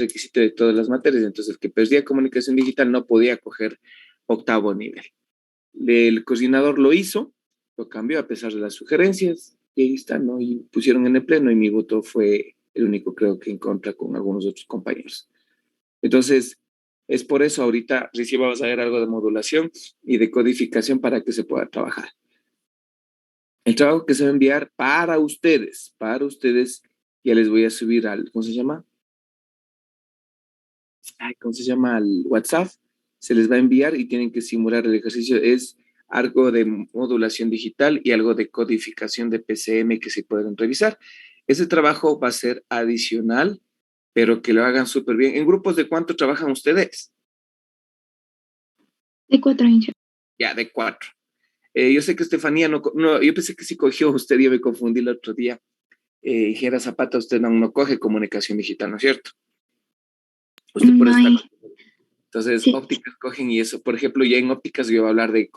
requisito de todas las materias. Entonces, el que perdía comunicación digital no podía coger octavo nivel. El coordinador lo hizo, lo cambió a pesar de las sugerencias, y ahí está, ¿no? Y pusieron en el pleno y mi voto fue el único, creo que en contra con algunos otros compañeros. Entonces, es por eso ahorita recién vamos a ver algo de modulación y de codificación para que se pueda trabajar. El trabajo que se va a enviar para ustedes, ya les voy a subir al, ¿cómo se llama? Ay, ¿cómo se llama? Al WhatsApp. Se les va a enviar y tienen que simular el ejercicio. Es algo de modulación digital y algo de codificación de PCM que se pueden revisar. Ese trabajo va a ser adicional, pero que lo hagan súper bien. ¿En grupos de cuánto trabajan ustedes? De 4 años. Ya, de 4. Yo sé que Estefanía no, yo pensé que sí cogió usted, yo me confundí el otro día. Ingeniera Zapata, usted no coge comunicación digital, ¿no es cierto? Usted por No eso está. hay. Entonces, Sí. ópticas cogen y eso. Por ejemplo, ya en ópticas yo voy a hablar de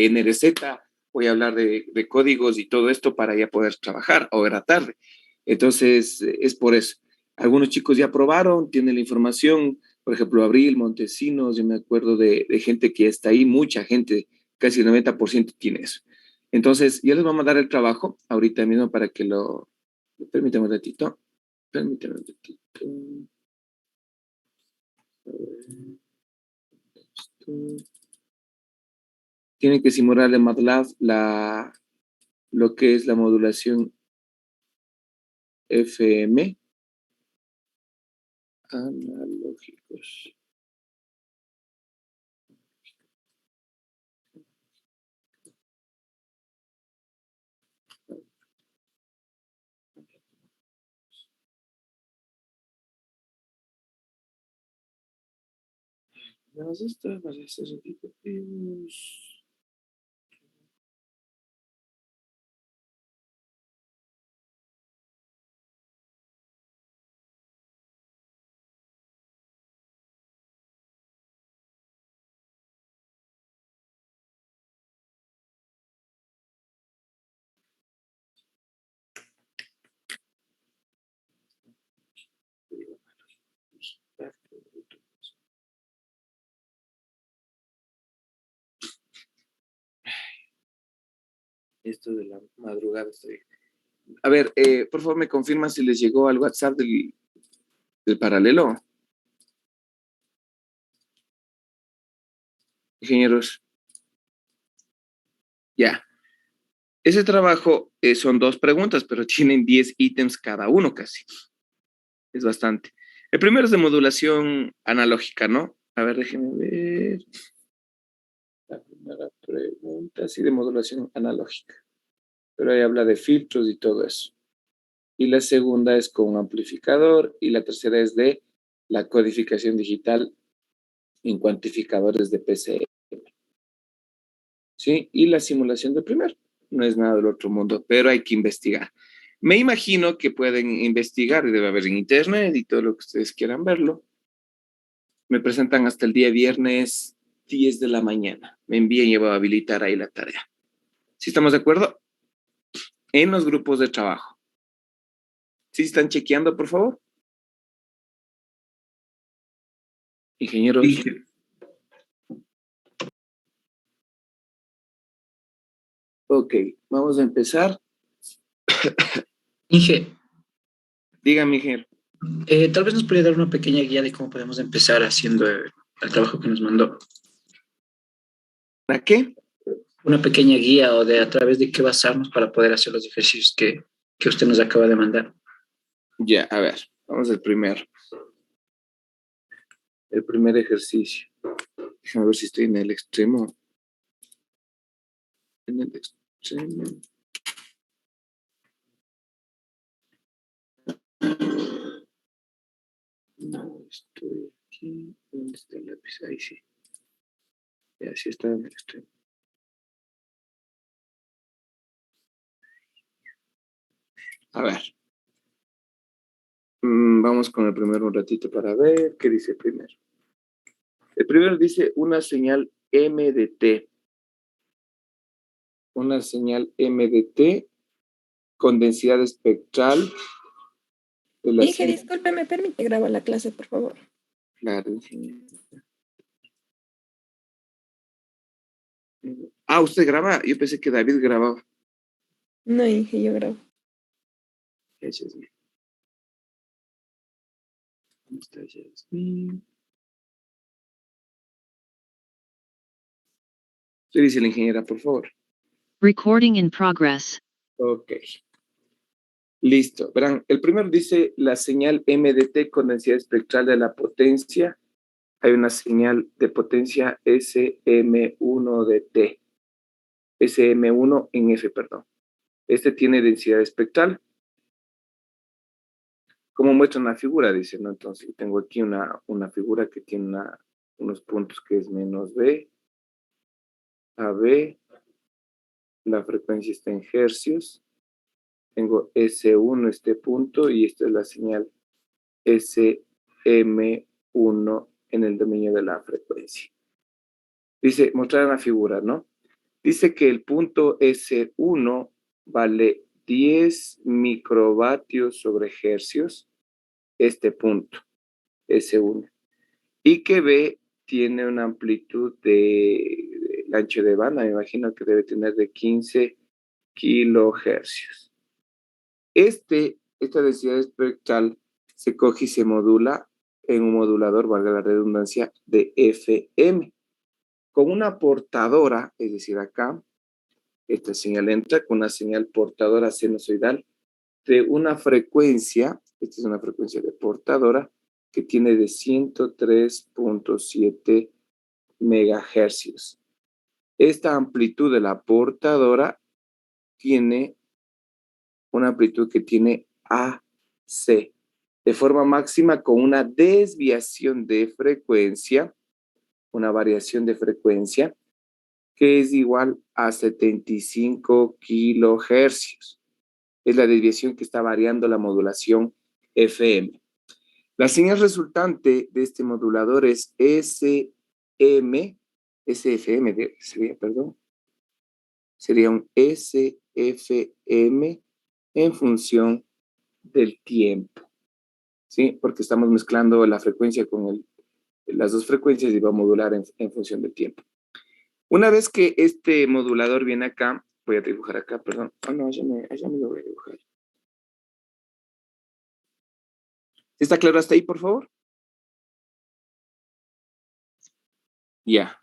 NRZ, voy a hablar de códigos y todo esto para ya poder trabajar o era tarde. Entonces, es por eso. Algunos chicos ya probaron, tienen la información. Por ejemplo, Abril, Montesinos, yo me acuerdo de gente que está ahí, mucha gente, casi el 90% tiene eso. Entonces, yo les voy a mandar el trabajo ahorita mismo para que lo... Permítame un ratito. Permítame un ratito. Tienen que simular en MATLAB lo que es la modulación FM. Analógicos. Vamos a estar para hacer equitativos. Esto de la madrugada estoy. A ver, por favor, me confirman si les llegó al WhatsApp del paralelo. Ingenieros. Ya. Ese trabajo son 2 preguntas, pero tienen 10 ítems cada uno casi. Es bastante. El primero es de modulación analógica, ¿no? A ver, déjenme ver. La primera pregunta, sí, de modulación analógica. Pero ahí habla de filtros y todo eso. Y la segunda es con un amplificador y la tercera es de la codificación digital en cuantificadores de PCM. ¿Sí? Y la simulación del primero. No es nada del otro mundo, pero hay que investigar. Me imagino que pueden investigar y debe haber en internet y todo lo que ustedes quieran verlo. Me presentan hasta el día viernes 10 de la mañana. Me envíen y voy a habilitar ahí la tarea. ¿Sí estamos de acuerdo? En los grupos de trabajo. ¿Sí están chequeando, por favor? Ingenieros. Sí. Ok, vamos a empezar. Inge, Dígame, ingeniero. tal vez nos podría dar una pequeña guía de cómo podemos empezar haciendo el trabajo que nos mandó. ¿Para qué? Una pequeña guía o de a través de qué basarnos para poder hacer los ejercicios que usted nos acaba de mandar. Ya, a ver, vamos al primero. El primer ejercicio. Déjame ver si estoy en el extremo. En el extremo. No, estoy aquí. ¿Dónde está el lápiz? Ahí sí. Ya, sí está en el extremo. A ver. Vamos con el primero un ratito para ver qué dice el primero. El primero dice una señal MDT. Una señal MDT con densidad espectral de la Inge, señal. disculpe, ¿me permite grabar la clase, por favor? Claro, ingeniero. Ah, usted graba. Yo pensé que David grababa. No, Inge, yo grabo. Yasmín. ¿Cómo está Yasmín? ¿Qué dice la ingeniera, por favor? Recording in progress. Ok. Listo. Verán, el primero dice la señal MDT con densidad espectral de la potencia. Hay una señal de potencia SM1 de T. SM1 en F, perdón. Este tiene densidad espectral. Como muestra una figura, dice, ¿no? Entonces, tengo aquí una figura que tiene unos puntos que es menos B, AB, la frecuencia está en hercios, tengo S1 este punto y esta es la señal SM1 en el dominio de la frecuencia. Dice, mostrar una figura, ¿no? Dice que el punto S1 vale 10 microvatios sobre hercios, este punto, S1. Y que B tiene una amplitud el ancho de banda, me imagino que debe tener de 15 kilohercios. Esta densidad espectral se coge y se modula en un modulador, valga la redundancia, de FM. Con una portadora, es decir, acá, esta señal entra con una señal portadora sinusoidal de una frecuencia, esta es una frecuencia de portadora, que tiene de 103.7 megahercios. Esta amplitud de la portadora tiene una amplitud que tiene AC, de forma máxima con una desviación de frecuencia, una variación de frecuencia, que es igual a 75 kilohercios. Es la desviación que está variando la modulación FM. La señal resultante de este modulador es SFM, sería un SFM en función del tiempo, ¿sí? Porque estamos mezclando la frecuencia con las dos frecuencias y va a modular en función del tiempo. Una vez que este modulador viene acá, voy a dibujar acá, perdón. Oh, no, allá me lo voy a dibujar. ¿Está claro hasta ahí, por favor? Ya.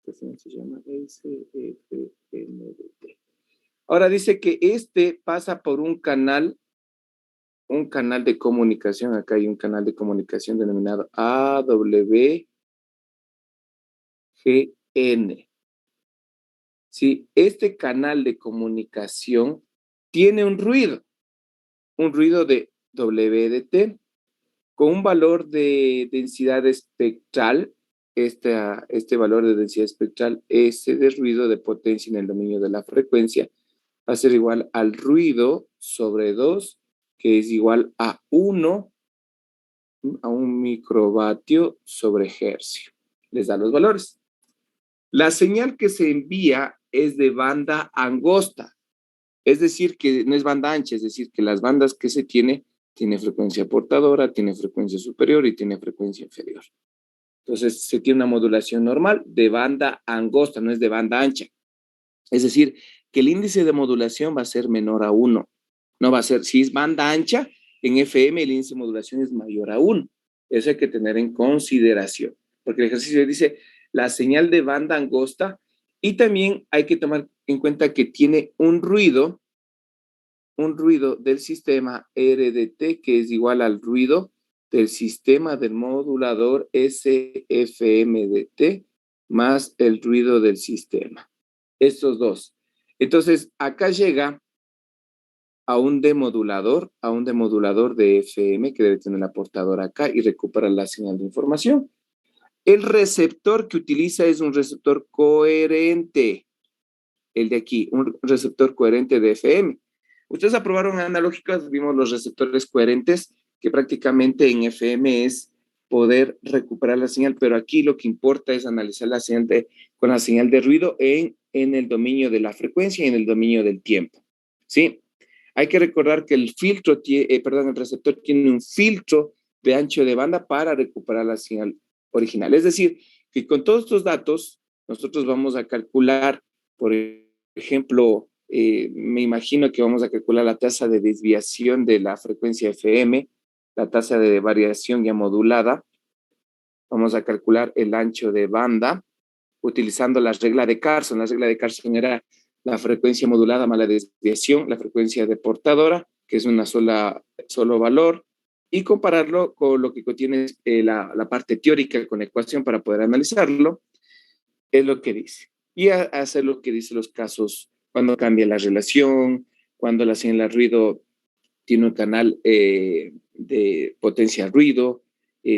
Se llama SFMDT. Ahora dice que este pasa por un canal de comunicación. Acá hay un canal de comunicación denominado AWGN. Sí, este canal de comunicación tiene un ruido de WDT con un valor de densidad espectral. Este valor de densidad espectral, ese de ruido de potencia en el dominio de la frecuencia, va a ser igual al ruido sobre 2, que es igual a 1 microvatio sobre hercio. Les da los valores. La señal que se envía es de banda angosta, es decir, que no es banda ancha, es decir, que las bandas que se tiene frecuencia portadora, tiene frecuencia superior y tiene frecuencia inferior. Entonces, se tiene una modulación normal de banda angosta, no es de banda ancha. Es decir, que el índice de modulación va a ser menor a 1. No va a ser, si es banda ancha, en FM el índice de modulación es mayor a 1. Eso hay que tener en consideración, porque el ejercicio dice la señal de banda angosta y también hay que tomar en cuenta que tiene un ruido del sistema RDT que es igual al ruido del sistema del modulador SFMDT más el ruido del sistema. Estos dos. Entonces, acá llega a un demodulador de FM que debe tener la portadora acá y recupera la señal de información. El receptor que utiliza es un receptor coherente. El de aquí, un receptor coherente de FM. Ustedes aprobaron analógicas, vimos los receptores coherentes, que prácticamente en FM es poder recuperar la señal, pero aquí lo que importa es analizar la señal con la señal de ruido en el dominio de la frecuencia y en el dominio del tiempo, ¿sí? Hay que recordar que el receptor tiene un filtro de ancho de banda para recuperar la señal original. Es decir, que con todos estos datos, nosotros vamos a calcular, por ejemplo, me imagino que vamos a calcular la tasa de desviación de la frecuencia FM, la tasa de variación ya modulada. Vamos a calcular el ancho de banda utilizando la regla de Carson. La regla de Carson era la frecuencia modulada más la desviación, la frecuencia de portadora, que es solo valor, y compararlo con lo que contiene la parte teórica con la ecuación para poder analizarlo, es lo que dice. Y hacer lo que dice los casos cuando cambia la relación, cuando la señal de ruido tiene un canal de potencia ruido,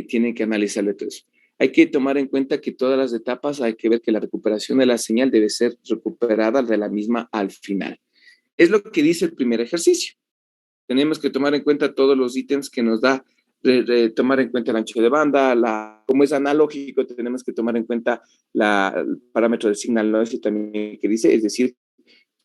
tienen que analizarlo todo eso. Hay que tomar en cuenta que todas las etapas hay que ver que la recuperación de la señal debe ser recuperada de la misma al final. Es lo que dice el primer ejercicio. Tenemos que tomar en cuenta todos los ítems que nos da, tomar en cuenta el ancho de banda, como es analógico, tenemos que tomar en cuenta el parámetro del signal noise también que dice, es decir,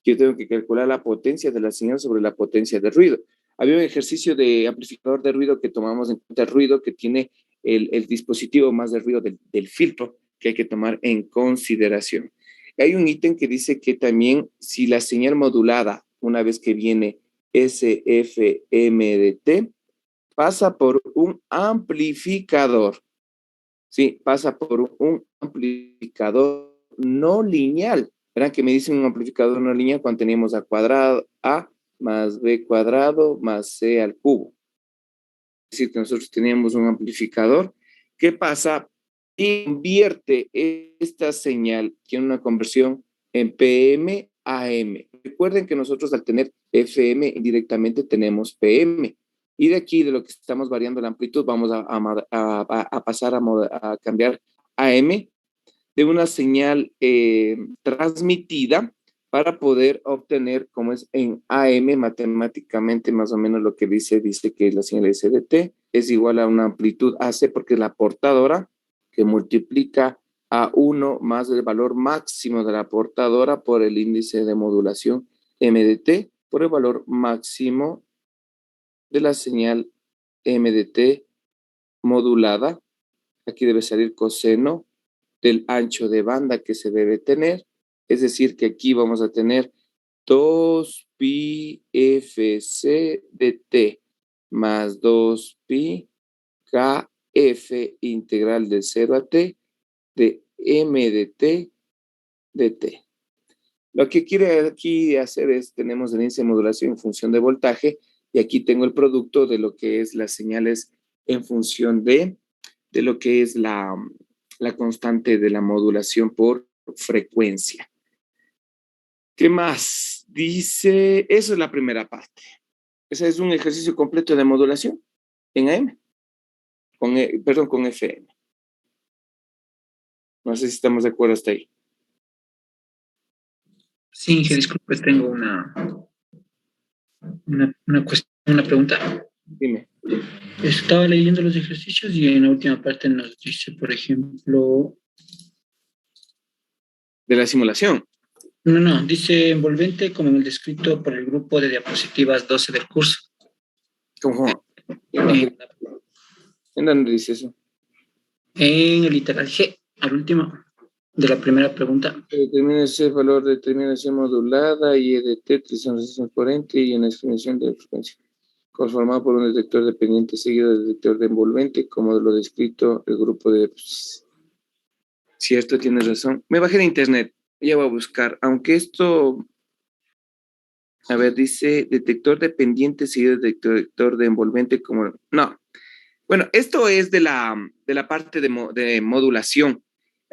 yo tengo que calcular la potencia de la señal sobre la potencia de ruido. Había un ejercicio de amplificador de ruido que tomamos en cuenta el ruido que tiene el dispositivo más de ruido del filtro que hay que tomar en consideración. Hay un ítem que dice que también si la señal modulada, una vez que viene SFMDT, pasa por un amplificador. Sí, pasa por un amplificador no lineal. Verán que me dicen un amplificador no lineal cuando tenemos A más B cuadrado más C al cubo. Es decir, que nosotros teníamos un amplificador. ¿Qué pasa? Y convierte esta señal, tiene una conversión en PM a M. Recuerden que nosotros al tener FM indirectamente tenemos PM. Y de aquí, de lo que estamos variando la amplitud, vamos a pasar a cambiar a M de una señal transmitida para poder obtener, como es en AM, matemáticamente más o menos lo que dice que la señal SDT es igual a una amplitud AC porque es la portadora que multiplica a 1 más el valor máximo de la portadora por el índice de modulación MDT por el valor máximo de la señal MDT modulada. Aquí debe salir coseno del ancho de banda que se debe tener. Es decir, que aquí vamos a tener 2 pi FC de T más 2 pi KF integral de 0 a T de M de T de T. Lo que quiere aquí hacer es, tenemos el índice de modulación en función de voltaje y aquí tengo el producto de lo que es las señales en función de lo que es la constante de la modulación por frecuencia. ¿Qué más? Dice, eso es la primera parte. Ese es un ejercicio completo de modulación en AM, con FM. No sé si estamos de acuerdo hasta ahí. Sí, que disculpe, tengo una cuestión, una pregunta. Dime. Estaba leyendo los ejercicios y en la última parte nos dice, por ejemplo, De la simulación. no, dice envolvente como en el descrito por el grupo de diapositivas 12 del curso. ¿Cómo? En ¿En dónde dice eso? el literal G, al último, de la primera pregunta. Determina ese valor de determinación modulada y EDT 340 y en la definición de frecuencia. Conformado por un detector dependiente seguido del detector de envolvente, como lo descrito el grupo de... Cierto, tienes razón. Me bajé de internet, ya voy a buscar, aunque esto, a ver, dice detector dependiente seguido del detector de envolvente, como... No, bueno, esto es de la parte de modulación.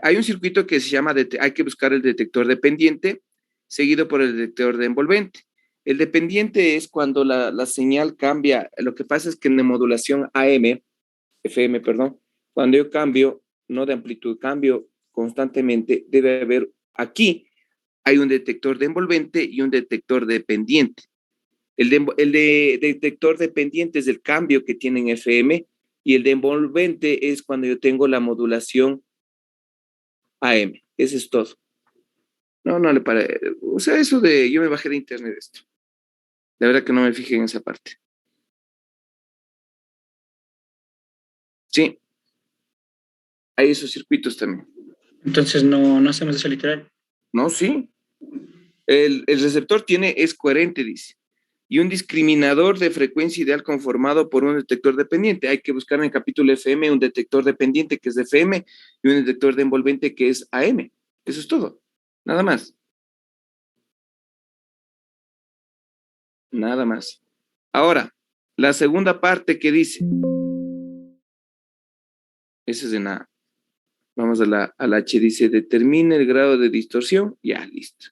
Hay un circuito que se llama, hay que buscar el detector dependiente seguido por el detector de envolvente. El dependiente es cuando la señal cambia. Lo que pasa es que en la modulación FM, perdón, cuando yo cambio, no de amplitud, cambio constantemente, debe haber aquí, hay un detector de envolvente y un detector dependiente. El de detector dependiente es el cambio que tiene en FM y el de envolvente es cuando yo tengo la modulación AM. Eso es todo. No le parece. O sea, eso de yo me bajé de internet esto. La verdad que no me fijé en esa parte. Sí, hay esos circuitos también. Entonces no hacemos ese literal. No, sí. El receptor es coherente, dice. Y un discriminador de frecuencia ideal conformado por un detector dependiente. Hay que buscar en el capítulo FM un detector dependiente que es de FM y un detector de envolvente que es AM. Eso es todo. Nada más. Nada más. Ahora, la segunda parte que dice. Esa es de nada. Vamos a la H. Dice, determine el grado de distorsión. Ya, listo.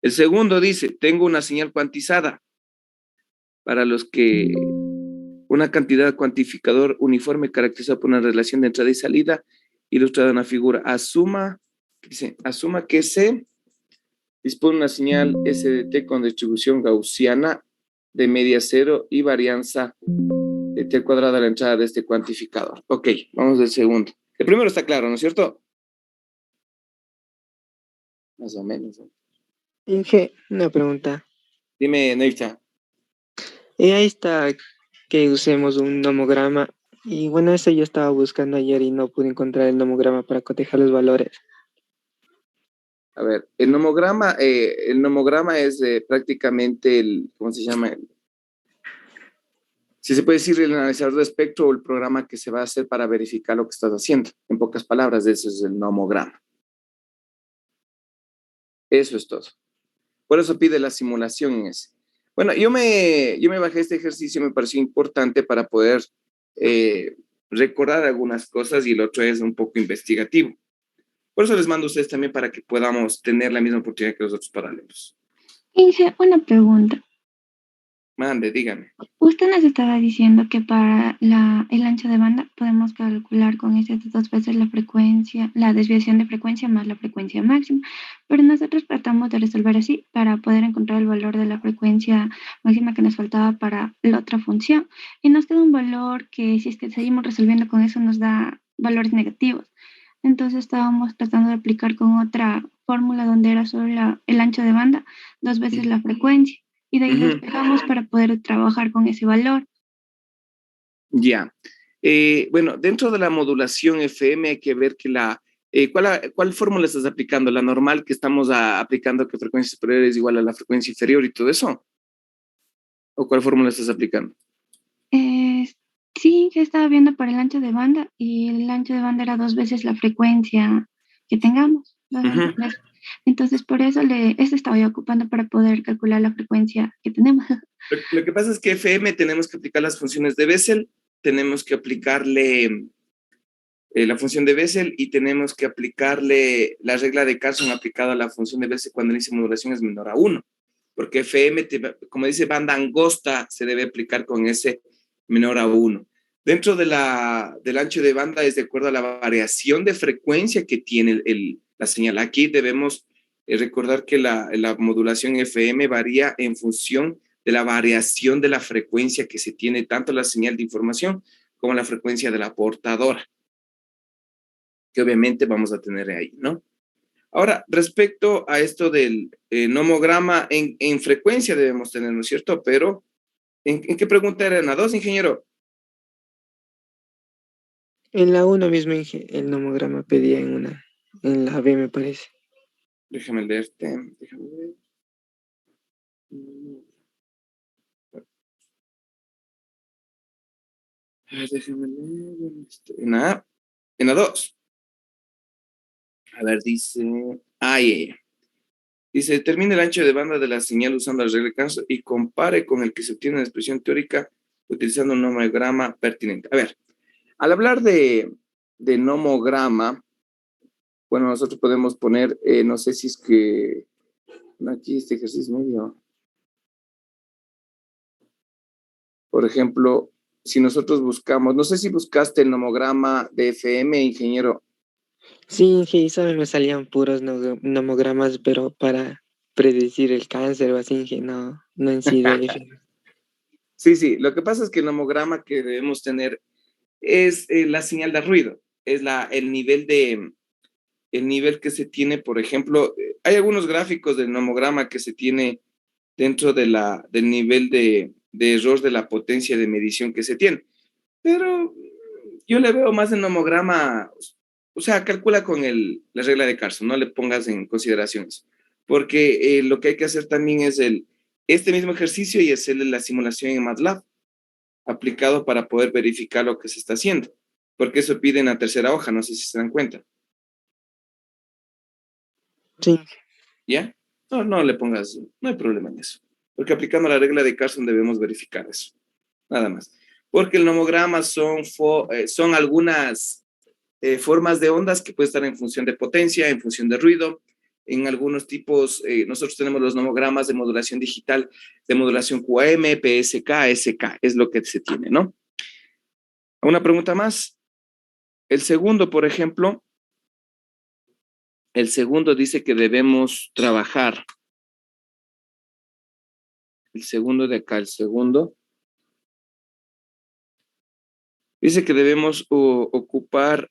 El segundo dice, tengo una señal cuantizada para los que una cantidad cuantificador uniforme caracterizada por una relación de entrada y salida ilustrada en una figura. Asuma que se dispone una señal SDT con distribución gaussiana de media cero y varianza de t cuadrada a la entrada de este cuantificador. Ok, vamos del segundo. El primero está claro, ¿no es cierto? Más o menos, ¿no? Inge, una pregunta. Dime, Neisha. Ahí está que usemos un nomograma. Y bueno, eso yo estaba buscando ayer y no pude encontrar el nomograma para cotejar los valores. A ver, el nomograma es prácticamente ¿cómo se llama? Si se puede decir el analizador de espectro o el programa que se va a hacer para verificar lo que estás haciendo. En pocas palabras, eso es el nomograma. Eso es todo. Por eso pide la simulación en ese. Bueno, yo me bajé este ejercicio, me pareció importante para poder recordar algunas cosas y el otro es un poco investigativo. Por eso les mando a ustedes también para que podamos tener la misma oportunidad que los otros paralelos. Inge, una pregunta. Mande, dígame. Usted nos estaba diciendo que para el ancho de banda podemos calcular con ese de 2 veces la frecuencia, la desviación de frecuencia más la frecuencia máxima, pero nosotros tratamos de resolver así para poder encontrar el valor de la frecuencia máxima que nos faltaba para la otra función. Y nos queda un valor que si es que seguimos resolviendo con eso nos da valores negativos. Entonces estábamos tratando de aplicar con otra fórmula donde era solo el ancho de banda, 2 veces la frecuencia. Y de ahí despejamos para poder trabajar con ese valor. Ya. Bueno, dentro de la modulación FM hay que ver que ¿cuál fórmula estás aplicando? ¿La normal que estamos aplicando que frecuencia superior es igual a la frecuencia inferior y todo eso? ¿O cuál fórmula estás aplicando? Sí, que estaba viendo para el ancho de banda y el ancho de banda era 2 veces la frecuencia que tengamos. Entonces, por eso eso estaba yo ocupando para poder calcular la frecuencia que tenemos. Lo que pasa es que FM tenemos que aplicar las funciones de Bessel, tenemos que aplicarle la función de Bessel y tenemos que aplicarle la regla de Carson aplicada a la función de Bessel cuando el índice de modulación es menor a 1. Porque FM, como dice banda angosta, se debe aplicar con ese menor a 1. Dentro del ancho de banda es de acuerdo a la variación de frecuencia que tiene la señal. Aquí debemos recordar que la modulación FM varía en función de la variación de la frecuencia que se tiene tanto la señal de información como la frecuencia de la portadora, que obviamente vamos a tener ahí, ¿no? Ahora, respecto a esto del nomograma, en frecuencia debemos tener, ¿no es cierto? Pero, ¿en qué pregunta era? ¿En la 2, ingeniero? En la 1 mismo, Inge, el nomograma pedía en la B me parece. Déjame leerte, déjame ver. A ver, déjame leer. En la 2. A ver, dice. Dice, determine el ancho de banda de la señal usando la regla de Carson y compare con el que se obtiene en la expresión teórica utilizando un nomograma pertinente. A ver, al hablar de nomograma, bueno, nosotros podemos poner, no sé si es que aquí este ejercicio medio. Por ejemplo, si nosotros buscamos, no sé si buscaste el nomograma de FM, ingeniero. Sí, Inge, y solo me salían puros nomogramas, pero para predecir el cáncer o así, Inge, no en sí de F. Sí, lo que pasa es que el nomograma que debemos tener es la señal de ruido, es el nivel que se tiene, por ejemplo, hay algunos gráficos del nomograma que se tiene dentro del nivel de error de la potencia de medición que se tiene. Pero yo le veo más en homograma, o sea, calcula con la regla de Carson, no le pongas en consideración eso. Porque lo que hay que hacer también es este mismo ejercicio y hacerle la simulación en MATLAB, aplicado para poder verificar lo que se está haciendo. Porque eso pide en la tercera hoja, no sé si se dan cuenta. Sí, ¿Ya? No le pongas, no hay problema en eso. Porque aplicando la regla de Carson debemos verificar eso. Nada más. Porque el nomograma son algunas formas de ondas que pueden estar en función de potencia, en función de ruido. En algunos tipos, nosotros tenemos los nomogramas de modulación digital, de modulación QAM, PSK, SK, es lo que se tiene, ¿no? Una pregunta más. El segundo, por ejemplo, el segundo dice que debemos trabajar. El segundo de acá, el segundo. Dice que debemos ocupar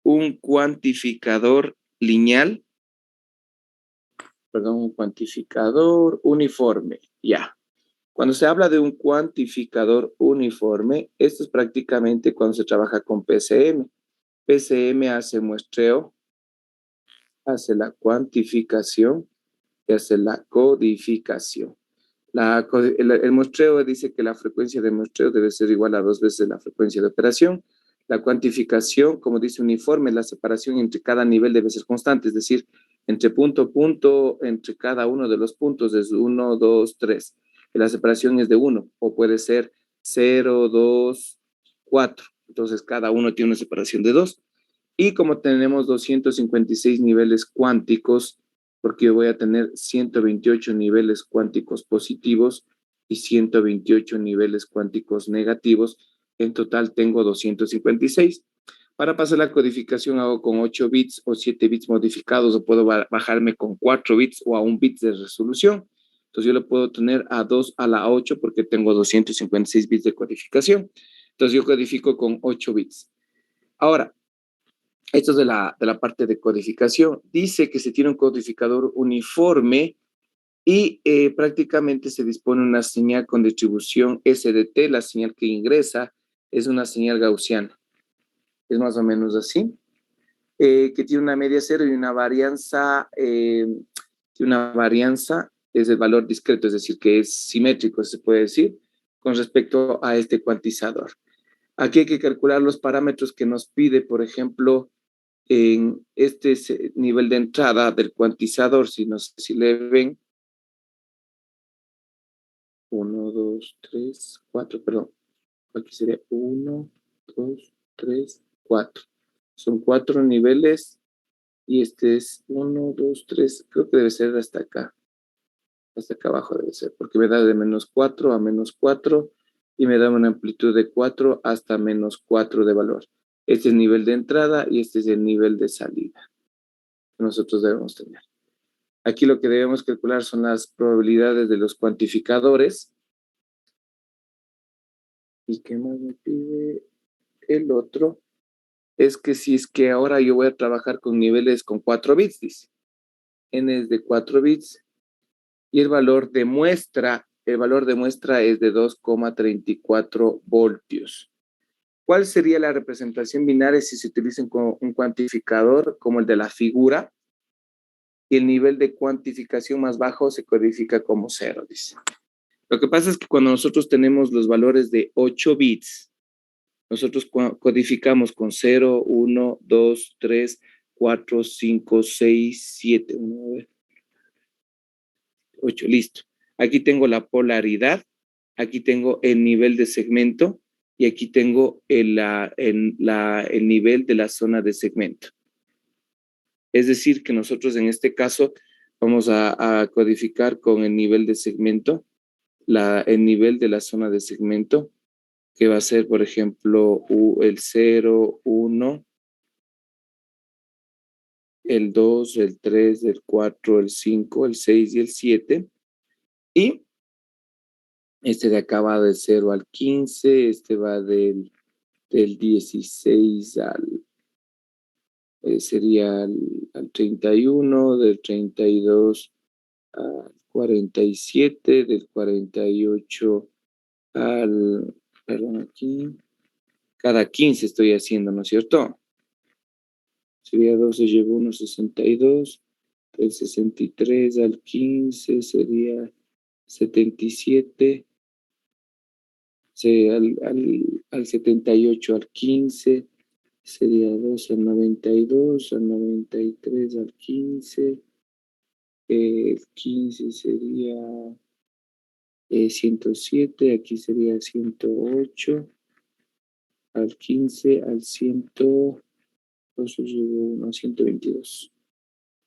un cuantificador lineal, perdón, un cuantificador uniforme, ya. Cuando se habla de un cuantificador uniforme, esto es prácticamente cuando se trabaja con PCM. PCM hace muestreo, hace la cuantificación y hace la codificación. El muestreo dice que la frecuencia de muestreo debe ser igual a 2 veces la frecuencia de operación. La cuantificación, como dice uniforme, la separación entre cada nivel debe ser constante, es decir, entre punto a punto, entre cada uno de los puntos es 1, 2, 3. La separación es de 1 o puede ser 0, 2, 4. Entonces, cada uno tiene una separación de 2. Y como tenemos 256 niveles cuánticos, porque yo voy a tener 128 niveles cuánticos positivos y 128 niveles cuánticos negativos, en total tengo 256. Para pasar la codificación hago con 8 bits o 7 bits modificados, o puedo bajarme con 4 bits o a 1 bit de resolución. Entonces yo lo puedo tener a 2 a la 8 porque tengo 256 bits de codificación. Entonces yo codifico con 8 bits. Ahora, esto es de la parte de codificación. Dice que se tiene un codificador uniforme y prácticamente se dispone una señal con distribución SDT. La señal que ingresa es una señal gaussiana. Es más o menos así. Que tiene una media cero y una varianza. Es el valor discreto, es decir, que es simétrico, se puede decir, con respecto a este cuantizador. Aquí hay que calcular los parámetros que nos pide, por ejemplo, en este nivel de entrada del cuantizador, si le ven, 1, 2, 3, 4, perdón, aquí sería 1, 2, 3, 4. Son 4 niveles y este es 1, 2, 3, creo que debe ser hasta acá abajo debe ser, porque me da de menos 4 a menos 4 y me da una amplitud de 4 hasta menos 4 de valor. Este es el nivel de entrada y este es el nivel de salida que nosotros debemos tener. Aquí lo que debemos calcular son las probabilidades de los cuantificadores. ¿Y qué más me pide el otro? Es que si es que ahora yo voy a trabajar con niveles con 4 bits, dice. N es de 4 bits y el valor de muestra es de 2,34 voltios. ¿Cuál sería la representación binaria si se utiliza un cuantificador como el de la figura? Y el nivel de cuantificación más bajo se codifica como 0, dice. Lo que pasa es que cuando nosotros tenemos los valores de 8 bits, nosotros codificamos con 0, 1, 2, 3, 4, 5, 6, 7, 9, 8, listo. Aquí tengo la polaridad, aquí tengo el nivel de segmento y aquí tengo el nivel de la zona de segmento. Es decir, que nosotros en este caso vamos a codificar con el nivel de segmento, el nivel de la zona de segmento, que va a ser, por ejemplo, el 0, 1, el 2, el 3, el 4, el 5, el 6 y el 7. Y este de acá va del 0 al 15, este va del 16 sería al 31, del 32 al 47, del 48 al, perdón, aquí, cada 15 estoy haciendo, ¿no es cierto? Sería 12, llevo 1, 62, del 63 al 15 sería 77, al 78 al 15 sería 2 al 92, al 93 al 15, el 15 sería 107, aquí sería 108, al 15, al 100, entonces llevo 1 a 122.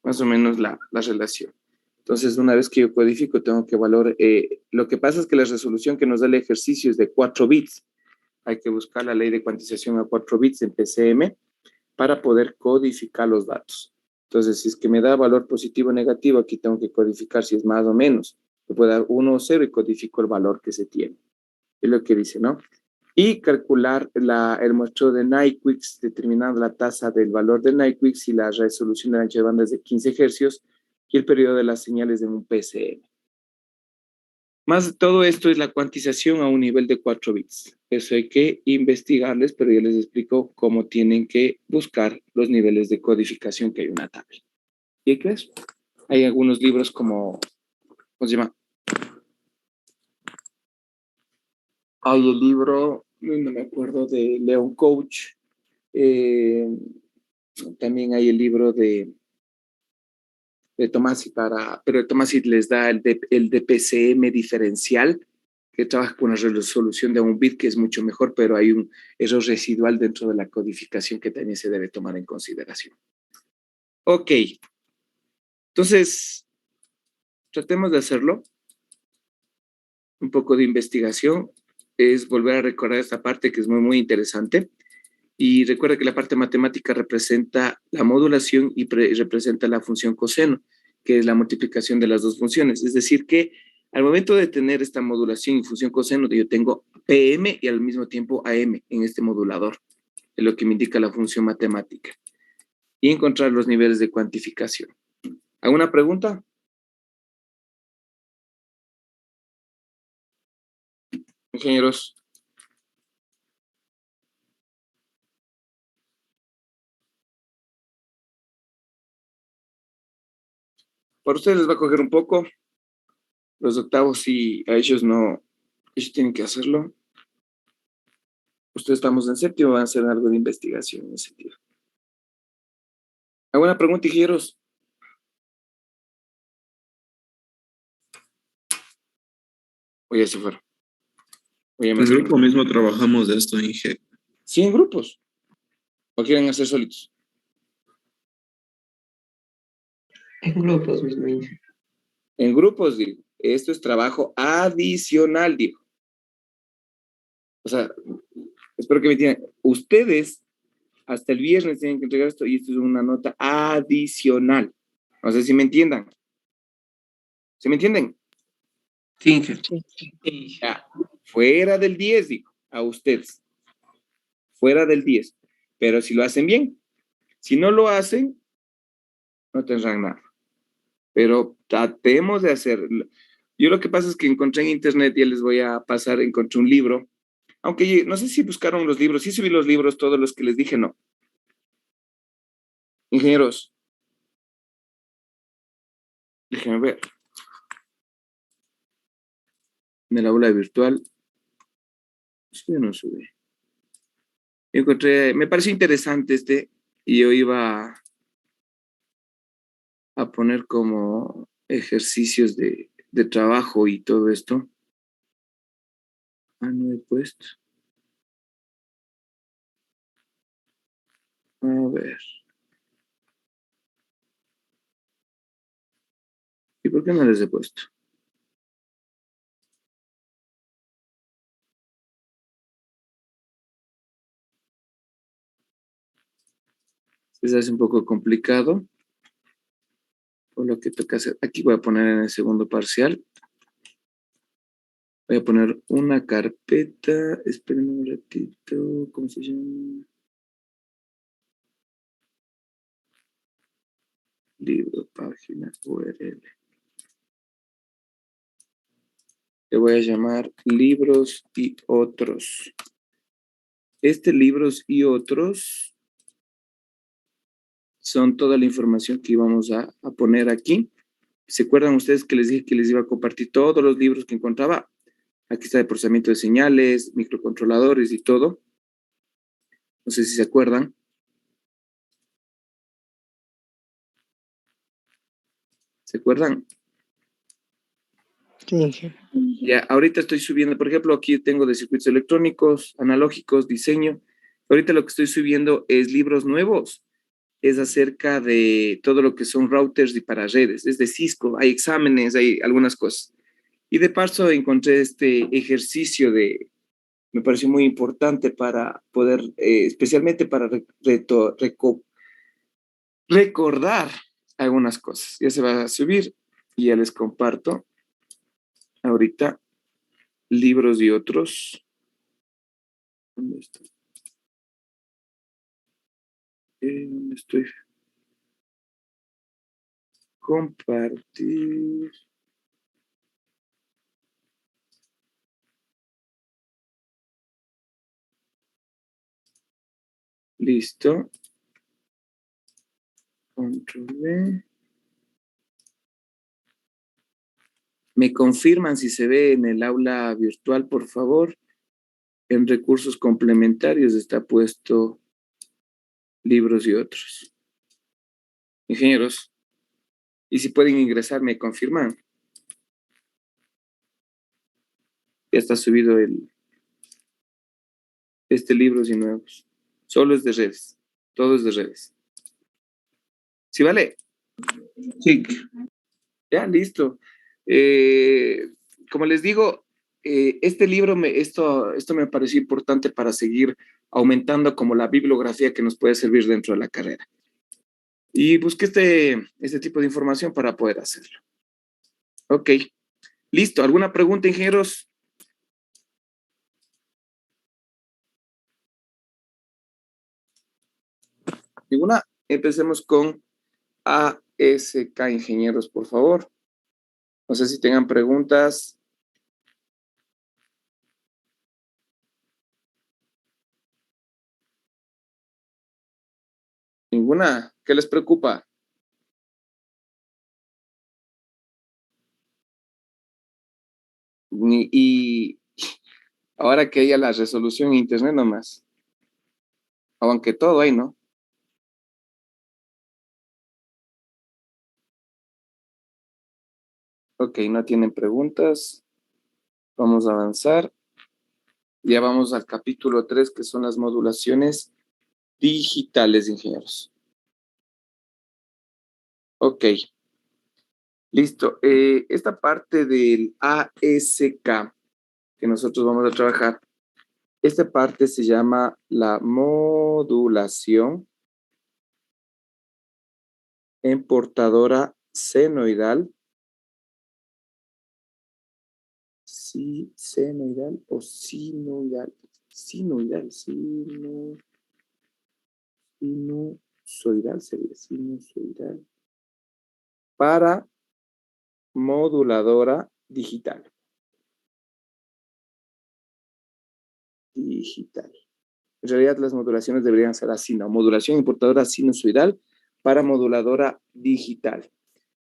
Más o menos la relación. Entonces, una vez que yo codifico, tengo que valorar. Lo que pasa es que la resolución que nos da el ejercicio es de 4 bits. Hay que buscar la ley de cuantización a 4 bits en PCM para poder codificar los datos. Entonces, si es que me da valor positivo o negativo, aquí tengo que codificar si es más o menos. Le puedo dar 1 o 0 y codifico el valor que se tiene. Es lo que dice, ¿no? Y calcular el muestreo de Nyquist, determinando la tasa del valor de Nyquist y la resolución del ancho de banda es de 15 hercios y el periodo de las señales en un PCM. Más todo esto es la cuantización a un nivel de 4 bits. Eso hay que investigarles, pero yo les explico cómo tienen que buscar los niveles de codificación que hay en una tabla. ¿Y qué es? Hay algunos libros como, ¿cómo se llama? Hay el libro, no me acuerdo, de Leon Coach. También hay el libro de Tomasi pero Tomasi les da el de PCM diferencial, que trabaja con la resolución de un bit, que es mucho mejor, pero hay un error residual dentro de la codificación que también se debe tomar en consideración. Ok, entonces, tratemos de hacerlo. Un poco de investigación es volver a recordar esta parte que es muy, muy interesante. Y recuerda que la parte matemática representa la modulación y representa la función coseno, que es la multiplicación de las dos funciones. Es decir, que al momento de tener esta modulación y función coseno, yo tengo PM y al mismo tiempo AM en este modulador, es lo que me indica la función matemática. Y encontrar los niveles de cuantificación. ¿Alguna pregunta? Ingenieros. Por ustedes les va a coger un poco. Los octavos, sí, a ellos no, ellos tienen que hacerlo. Ustedes estamos en séptimo, van a hacer algo de investigación en ese sentido. ¿Alguna pregunta, ingenieros? O ya se fueron. O ya me En fueron. grupo mismo trabajamos de esto, Inge. Sí, en grupos. ¿O quieren hacer solitos? En grupos mismo. Inge. En grupos, digo. Esto es trabajo adicional, digo. O sea, espero que me entiendan. Ustedes hasta el viernes tienen que entregar esto y esto es una nota adicional. No sé si me entiendan. ¿Se me entienden? Sí, Inge. Ya, fuera del 10, digo, a ustedes. Fuera del 10. Pero si lo hacen bien. Si no lo hacen, no tendrán nada. Pero tratemos de hacerlo. Yo lo que pasa es que encontré en internet, ya les voy a pasar, encontré un libro. Aunque no sé si buscaron los libros. Sí subí los libros, todos los que les dije, no. Ingenieros, déjenme ver. En el aula virtual. Sí, yo no subí. Encontré, me pareció interesante y yo iba a poner como ejercicios de trabajo y todo esto. Ah, no he puesto. A ver. ¿Y por qué no les he puesto? Se hace un poco complicado. Por lo que toca hacer. Aquí voy a poner en el segundo parcial. Voy a poner una carpeta. Esperen un ratito. ¿Cómo se llama? Libro, página, URL. Le voy a llamar libros y otros. Este libros y otros son toda la información que íbamos a poner aquí. ¿Se acuerdan ustedes que les dije que les iba a compartir todos los libros que encontraba? Aquí está de procesamiento de señales, microcontroladores y todo. No sé si se acuerdan. ¿Se acuerdan? Sí, Inge. Ya, ahorita estoy subiendo, por ejemplo, aquí tengo de circuitos electrónicos, analógicos, diseño. Ahorita lo que estoy subiendo es libros nuevos. Es acerca de todo lo que son routers y para redes. Es de Cisco, hay exámenes, hay algunas cosas. Y de paso encontré este ejercicio me pareció muy importante para poder, especialmente para recordar algunas cosas. Ya se va a subir y ya les comparto ahorita libros y otros. ¿Dónde está? ¿Dónde estoy? Compartir. Listo. Control V. Me confirman si se ve en el aula virtual, por favor. En recursos complementarios está puesto libros y otros. Ingenieros, y si pueden ingresar, me confirman. Ya está subido libros y nuevos. Solo es de redes. Todo es de redes. ¿Sí vale? Sí. Ya, listo. Como les digo, este libro, esto me pareció importante para seguir aumentando como la bibliografía que nos puede servir dentro de la carrera. Y busqué este tipo de información para poder hacerlo. Ok, listo. ¿Alguna pregunta, ingenieros? ¿Ninguna? Empecemos con ASK, ingenieros, por favor. No sé si tengan preguntas. ¿Ninguna? ¿Qué les preocupa? Y ahora que haya la resolución en internet nomás. Aunque todo hay, ¿no? Ok, no tienen preguntas. Vamos a avanzar. Ya vamos al capítulo 3, que son las modulaciones digitales, ingenieros. Ok, listo. Esta parte del ASK que nosotros vamos a trabajar, esta parte se llama la modulación en portadora senoidal. Sí, senoidal o sinoidal. Sinusoidal sería sinusoidal. Para moduladora digital. En realidad las modulaciones deberían ser así, ¿no? Modulación en portadora sinusoidal para moduladora digital.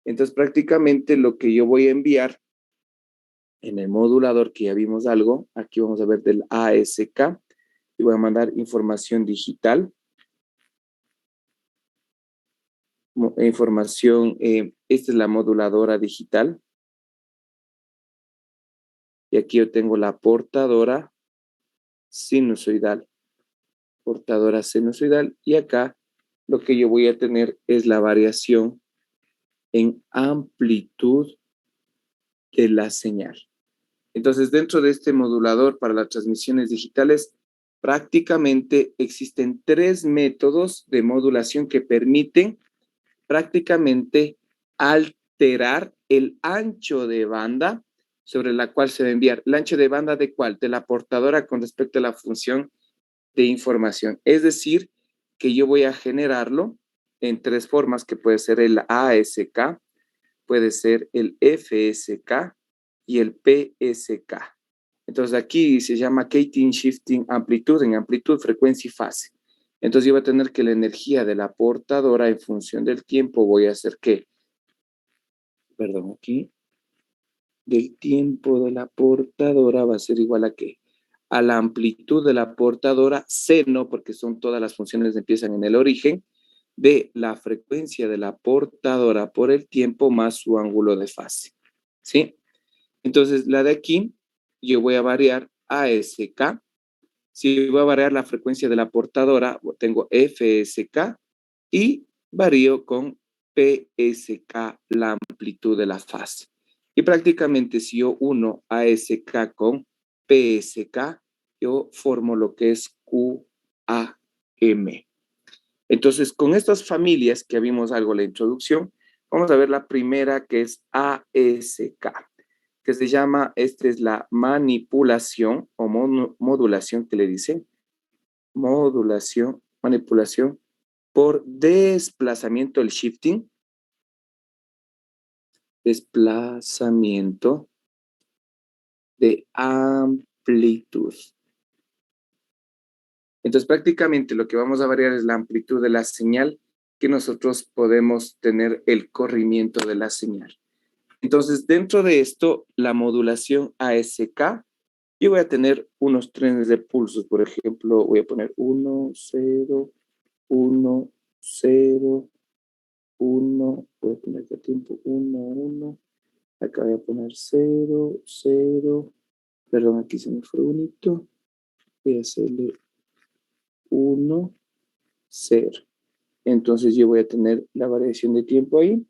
Entonces prácticamente lo que yo voy a enviar en el modulador, que ya vimos algo, aquí vamos a ver del ASK, y voy a mandar información digital. Esta es la moduladora digital. Y aquí yo tengo la portadora sinusoidal. Portadora sinusoidal. Y acá lo que yo voy a tener es la variación en amplitud de la señal. Entonces, dentro de este modulador para las transmisiones digitales, prácticamente existen 3 métodos de modulación que permiten prácticamente alterar el ancho de banda sobre la cual se va a enviar. ¿El ancho de banda de cuál? De la portadora con respecto a la función de información. Es decir, que yo voy a generarlo en 3 formas, que puede ser el ASK, puede ser el FSK y el PSK. Entonces aquí se llama Gating Shifting Amplitud, en amplitud, frecuencia y fase. Entonces yo voy a tener que la energía de la portadora en función del tiempo voy a hacer que, perdón, aquí, del tiempo de la portadora va a ser igual a qué? A la amplitud de la portadora, seno, porque son todas las funciones que empiezan en el origen, de la frecuencia de la portadora por el tiempo más su ángulo de fase. ¿Sí? Entonces, la de aquí, yo voy a variar ASK. Si voy a variar la frecuencia de la portadora, tengo FSK y varío con PSK la amplitud de la fase. Y prácticamente si yo uno ASK con PSK, yo formo lo que es QAM. Entonces, con estas familias que vimos algo en la introducción, vamos a ver la primera que es ASK, que se llama, esta es la manipulación o modulación que le dicen, manipulación por desplazamiento, el shifting, desplazamiento de amplitud. Entonces, prácticamente lo que vamos a variar es la amplitud de la señal que nosotros podemos tener el corrimiento de la señal. Entonces, dentro de esto, la modulación ASK, yo voy a tener unos trenes de pulsos. Por ejemplo, voy a poner 1, 0, 1, 0, 1. Voy a poner qué tiempo, 1, 1. Acá voy a poner 0, 0. Perdón, aquí se me fue unito. Voy a hacerle 1, 0. Entonces yo voy a tener la variación de tiempo ahí.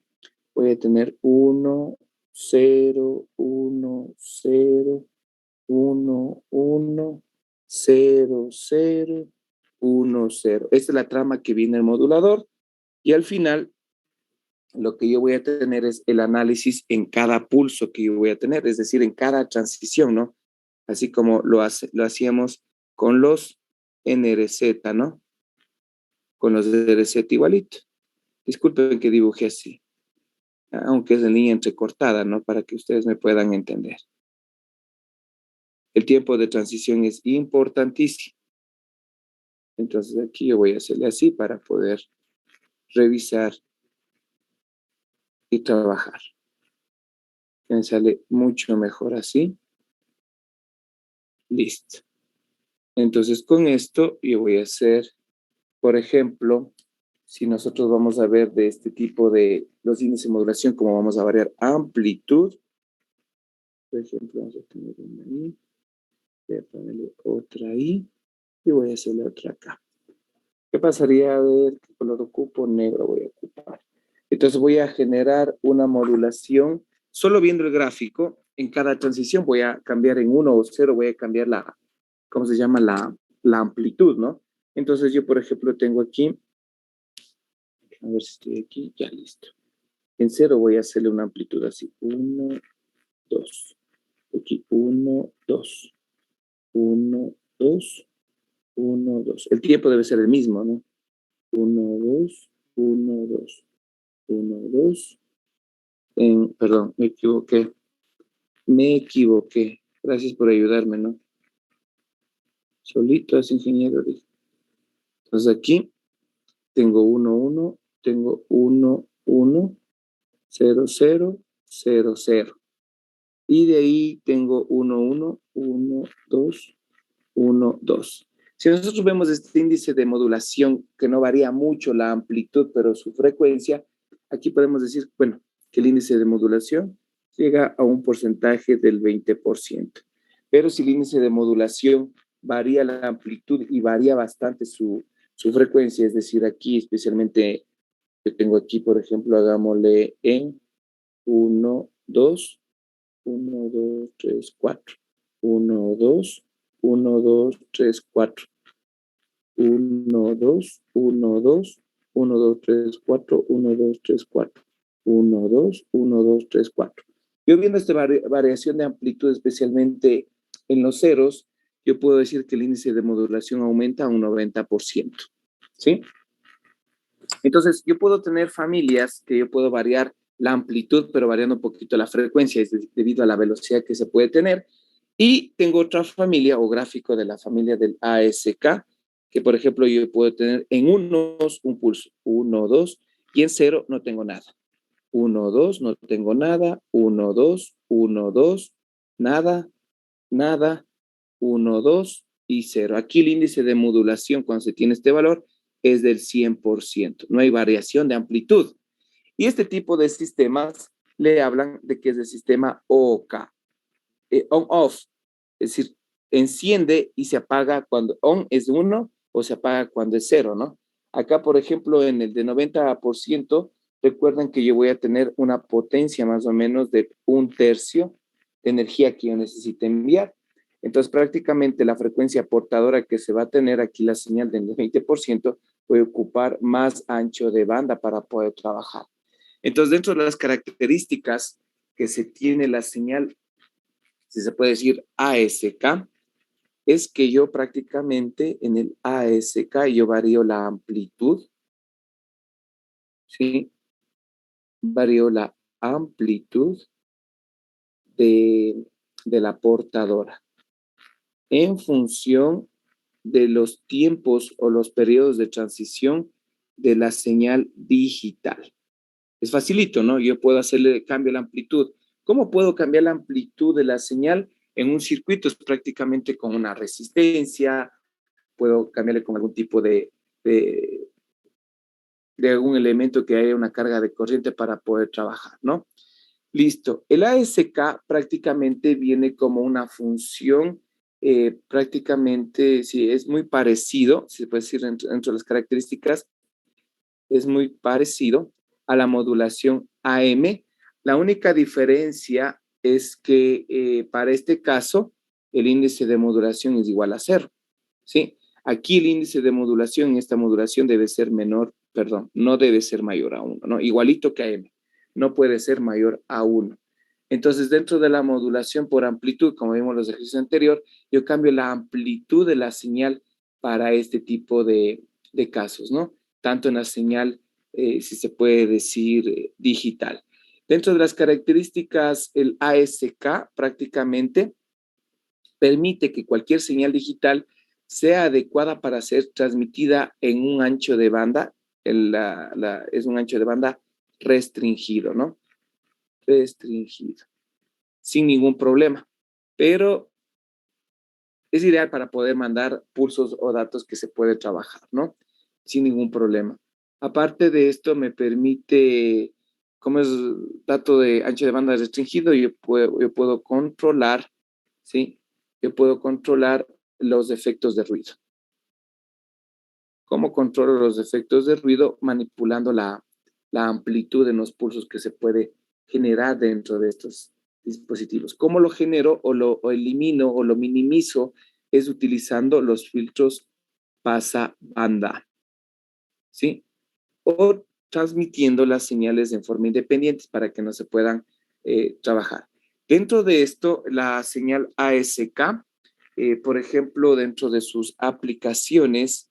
Voy a tener 1, 0, 1, 0, 1, 1, 0, 0, 1, 0. Esta es la trama que viene el modulador. Y al final, lo que yo voy a tener es el análisis en cada pulso que yo voy a tener, es decir, en cada transición, ¿no? Así como lo hacíamos con los NRZ, ¿no? Con los NRZ igualito. Disculpen que dibujé así, aunque es en línea entrecortada, ¿no? Para que ustedes me puedan entender. El tiempo de transición es importantísimo. Entonces aquí yo voy a hacerle así para poder revisar y trabajar. Me sale mucho mejor así. Listo. Entonces con esto yo voy a hacer, por ejemplo, si nosotros vamos a ver de este tipo de los índices de modulación, como vamos a variar amplitud. Por ejemplo, vamos a tener una ahí. Voy a ponerle otra ahí. Y voy a hacerle otra acá. ¿Qué pasaría? A ver, ¿qué color ocupo? Negro voy a ocupar. Entonces voy a generar una modulación. Solo viendo el gráfico, en cada transición voy a cambiar en 1 o 0, voy a cambiar la, ¿cómo se llama? La amplitud, ¿no? Entonces yo, por ejemplo, tengo aquí, a ver si estoy aquí, ya listo. En 0 voy a hacerle una amplitud así. 1, 2. Aquí 1, 2. 1, 2. 1, 2. El tiempo debe ser el mismo, ¿no? 1, 2, 1, 2, 1, 2. Perdón, me equivoqué. Gracias por ayudarme, ¿no? Solito es ingeniero. Entonces aquí tengo 1, 1, tengo 1, 1, 0, 0, 0, 0. Y de ahí tengo 1, 1, 1, 2, 1, 2. Si nosotros vemos este índice de modulación que no varía mucho la amplitud, pero su frecuencia, aquí podemos decir, bueno, que el índice de modulación llega a un porcentaje del 20%. Pero si el índice de modulación varía la amplitud y varía bastante su frecuencia, es decir, aquí especialmente, yo tengo aquí, por ejemplo, hagámosle en 1, 2, 1, 2, 3, 4, 1, 2, 1, 2, 3, 4. 1, 2, 1, 2, 1, 2, 3, 4, 1, 2, 3, 4. 1, 2, 1, 2, 3, 4. Yo viendo esta variación de amplitud, especialmente en los ceros, yo puedo decir que el índice de modulación aumenta a un 90%. ¿Sí? Entonces, yo puedo tener familias que yo puedo variar la amplitud, pero variando un poquito la frecuencia, es debido a la velocidad que se puede tener. Y tengo otra familia o gráfico de la familia del ASK, que por ejemplo yo puedo tener en unos un pulso, 1, 2, y en 0 no tengo nada. 1, 2, no tengo nada, 1, 2, 1, 2, nada, nada, 1, 2 y 0. Aquí el índice de modulación cuando se tiene este valor es del 100%. No hay variación de amplitud. Y este tipo de sistemas le hablan de que es el sistema OOK, on-off. Es decir, enciende y se apaga cuando on es 1 o se apaga cuando es 0, ¿no? Acá, por ejemplo, en el de 90%, recuerden que yo voy a tener una potencia más o menos de 1/3 de energía que yo necesite enviar. Entonces, prácticamente la frecuencia portadora que se va a tener aquí, la señal del 20%, puede ocupar más ancho de banda para poder trabajar. Entonces, dentro de las características que se tiene la señal, si se puede decir ASK, es que yo prácticamente en el ASK yo varío la amplitud, ¿sí? Varío la amplitud de la portadora en función de los tiempos o los periodos de transición de la señal digital. Es facilito, ¿no? Yo puedo hacerle cambio a la amplitud. ¿Cómo puedo cambiar la amplitud de la señal en un circuito? Es prácticamente con una resistencia, puedo cambiarle con algún tipo de algún elemento que haya una carga de corriente para poder trabajar, ¿no? Listo. El ASK prácticamente viene como una función, prácticamente, sí, es muy parecido, si se puede decir entre las características, es muy parecido a la modulación AM. La única diferencia es que para este caso, el índice de modulación es igual a 0, ¿sí? Aquí el índice de modulación en esta modulación debe ser menor, perdón, no debe ser mayor a 1, ¿no? Igualito que AM, no puede ser mayor a 1. Entonces, dentro de la modulación por amplitud, como vimos en los ejercicios anteriores, yo cambio la amplitud de la señal para este tipo de casos, ¿no? Tanto en la señal, si se puede decir, digital. Dentro de las características, el ASK prácticamente permite que cualquier señal digital sea adecuada para ser transmitida en un ancho de banda, es un ancho de banda restringido, ¿no? Restringido, sin ningún problema, pero es ideal para poder mandar pulsos o datos que se puede trabajar, ¿no? Sin ningún problema. Aparte de esto, me permite, como es dato de ancho de banda restringido, yo puedo controlar, ¿sí? Yo puedo controlar los efectos de ruido. ¿Cómo controlo los efectos de ruido? Manipulando la amplitud de los pulsos que se puede generar dentro de estos dispositivos. ¿Cómo lo genero o lo elimino o lo minimizo? Es utilizando los filtros pasabanda, ¿sí? O transmitiendo las señales en forma independiente para que no se puedan trabajar. Dentro de esto, la señal ASK, por ejemplo, dentro de sus aplicaciones,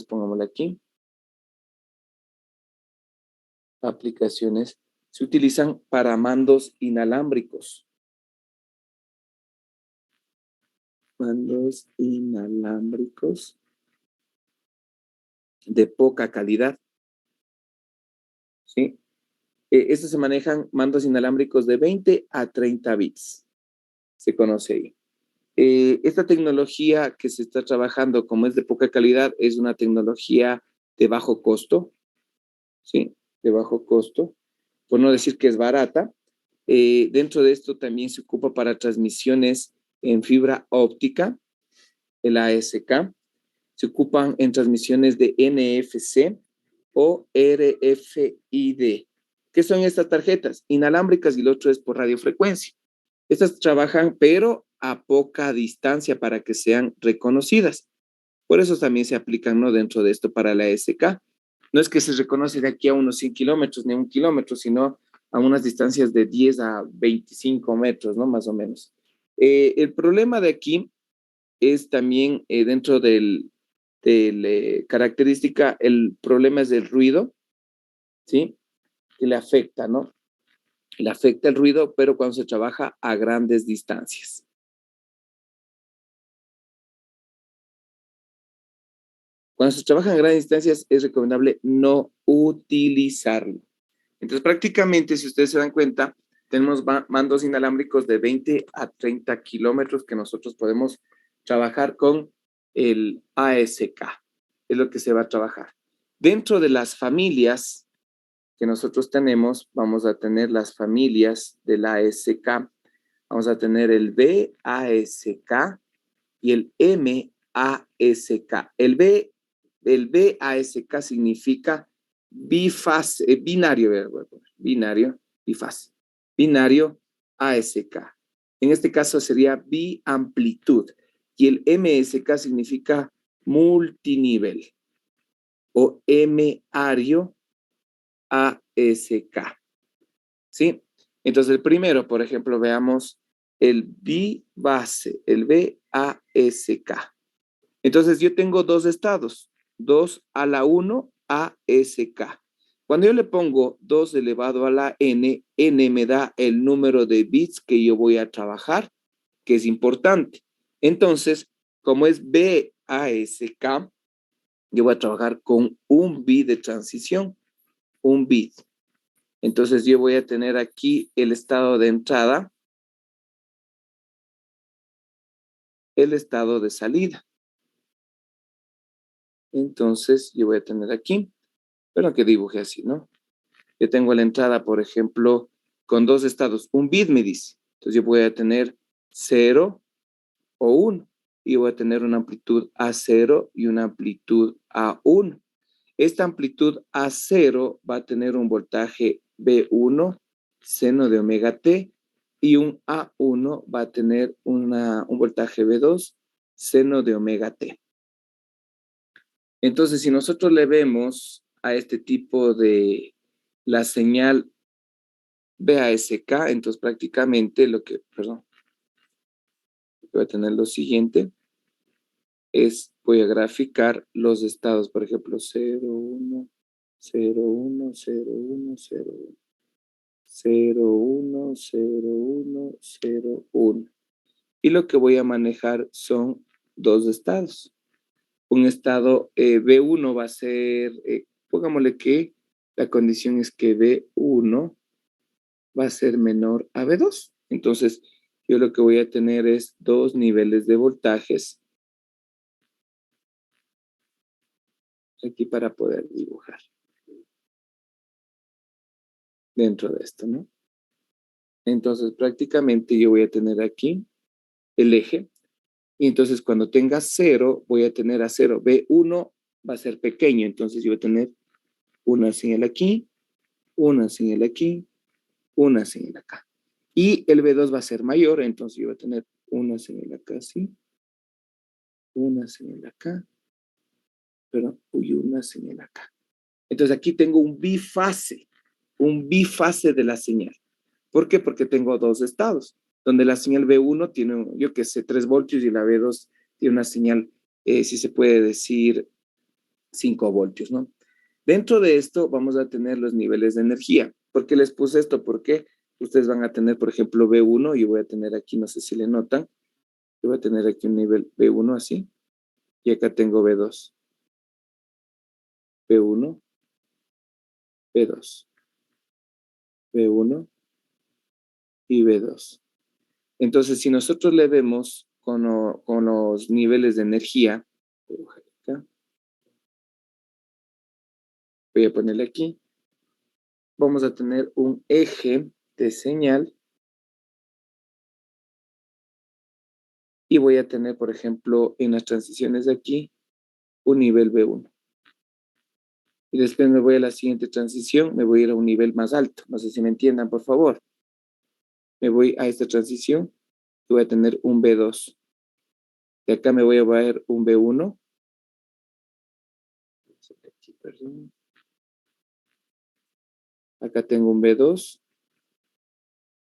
pongámosle aquí, aplicaciones, se utilizan para mandos inalámbricos. Mandos inalámbricos de poca calidad, ¿sí? Estos se manejan mandos inalámbricos de 20 a 30 bits, se conoce ahí. Esta tecnología que se está trabajando, como es de poca calidad, es una tecnología de bajo costo, ¿sí? De bajo costo, por no decir que es barata. Dentro de esto también se ocupa para transmisiones en fibra óptica, el ASK. Se ocupan en transmisiones de NFC o RFID. ¿Qué son estas tarjetas? Inalámbricas y el otro es por radiofrecuencia. Estas trabajan, pero a poca distancia para que sean reconocidas. Por eso también se aplican, ¿no? Dentro de esto para la ASK. No es que se reconoce de aquí a unos 100 kilómetros ni 1 kilómetro, sino a unas distancias de 10 a 25 metros, ¿no? Más o menos. El problema de aquí es también dentro del característica, el problema es del ruido, ¿sí? Que le afecta, ¿no? Le afecta el ruido, pero cuando se trabaja a grandes distancias. Cuando se trabaja a grandes distancias es recomendable no utilizarlo. Entonces, prácticamente, si ustedes se dan cuenta, tenemos mandos inalámbricos de 20 a 30 kilómetros que nosotros podemos trabajar con el ASK. Es lo que se va a trabajar. Dentro de las familias que nosotros tenemos, vamos a tener las familias del ASK. Vamos a tener el BASK y el MASK. El BASK significa bifase, binario, bifase, binario ASK. En este caso sería biamplitud. Y el MSK significa multinivel o M-ario ASK. ¿Sí? Entonces el primero, por ejemplo, veamos el bibase, el BASK. Entonces yo tengo dos estados, 2 a la 1 ASK. Cuando yo le pongo 2 elevado a la n, n me da el número de bits que yo voy a trabajar, que es importante. Entonces, como es BASK, yo voy a trabajar con un bit de transición, un bit. Entonces yo voy a tener aquí el estado de entrada, el estado de salida. Entonces yo voy a tener aquí, pero que dibuje así, ¿no? Yo tengo la entrada, por ejemplo, con dos estados. Un bit me dice. Entonces yo voy a tener 0 o 1. Y voy a tener una amplitud A0 y una amplitud A1. Esta amplitud A0 va a tener un voltaje B1, seno de omega T, y un A1 va a tener un voltaje B2, seno de omega T. Entonces, si nosotros le vemos a este tipo de la señal BASK, entonces prácticamente voy a tener lo siguiente, voy a graficar los estados, por ejemplo, 0, 1, 0, 1, 0, 1, 0, 1. 0, 1, 0, 1, 0, 1. Y lo que voy a manejar son dos estados. Un estado B1 va a ser, pongámosle que la condición es que B1 va a ser menor a B2. Entonces, yo lo que voy a tener es dos niveles de voltajes aquí para poder dibujar dentro de esto, ¿no? Entonces, prácticamente yo voy a tener aquí el eje. Y entonces cuando tenga 0, voy a tener a 0. B1 va a ser pequeño, entonces yo voy a tener una señal aquí, una señal aquí, una señal acá. Y el B2 va a ser mayor, entonces yo voy a tener una señal acá, sí, una señal acá, pero una señal acá. Entonces aquí tengo un bifase de la señal. ¿Por qué? Porque tengo dos estados, donde la señal B1 tiene, yo qué sé, 3 voltios y la B2 tiene una señal, si se puede decir, 5 voltios, ¿no? Dentro de esto vamos a tener los niveles de energía. ¿Por qué les puse esto? Porque ustedes van a tener, por ejemplo, B1, y voy a tener aquí, no sé si le notan, yo voy a tener aquí un nivel B1 así, y acá tengo B2. B1, B2, B1 y B2. Entonces, si nosotros le vemos con los niveles de energía, voy a ponerle aquí, vamos a tener un eje de señal y voy a tener, por ejemplo, en las transiciones de aquí, un nivel B1. Y después me voy a la siguiente transición, me voy a ir a un nivel más alto. No sé si me entiendan, por favor. Me voy a esta transición y voy a tener un B2. De acá me voy a ver un B1. Perdón. Acá tengo un B2.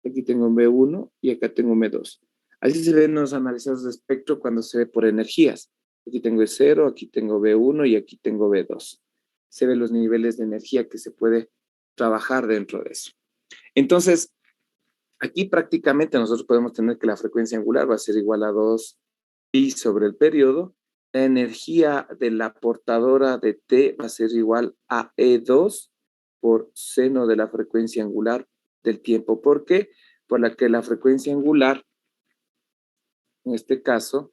Aquí tengo un B1 y acá tengo un B2. Así se ven los analizados de espectro cuando se ve por energías. Aquí tengo el 0, aquí tengo B1 y aquí tengo B2. Se ven los niveles de energía que se puede trabajar dentro de eso. Entonces, aquí prácticamente nosotros podemos tener que la frecuencia angular va a ser igual a 2pi sobre el periodo. La energía de la portadora de T va a ser igual a E2 por seno de la frecuencia angular del tiempo. ¿Por qué? Por la que la frecuencia angular, en este caso,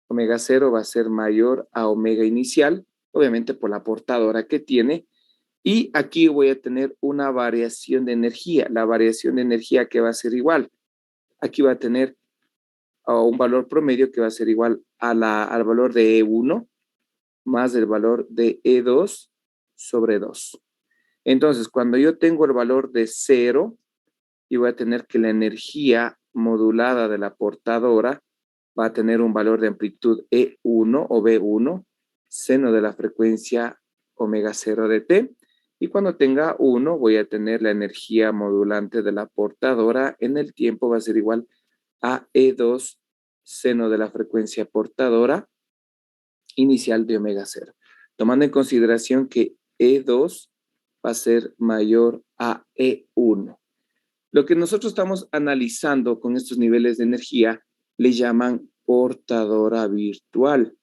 omega 0 va a ser mayor a omega inicial, obviamente por la portadora que tiene. Y aquí voy a tener una variación de energía. La variación de energía que va a ser igual. Aquí va a tener un valor promedio que va a ser igual a al valor de E1 más el valor de E2 sobre 2. Entonces, cuando yo tengo el valor de 0, yo voy a tener que la energía modulada de la portadora va a tener un valor de amplitud E1 o B1, seno de la frecuencia omega 0 de T. Y cuando tenga 1, voy a tener la energía modulante de la portadora en el tiempo va a ser igual a E2 seno de la frecuencia portadora inicial de omega 0. Tomando en consideración que E2 va a ser mayor a E1. Lo que nosotros estamos analizando con estos niveles de energía le llaman portadora virtual.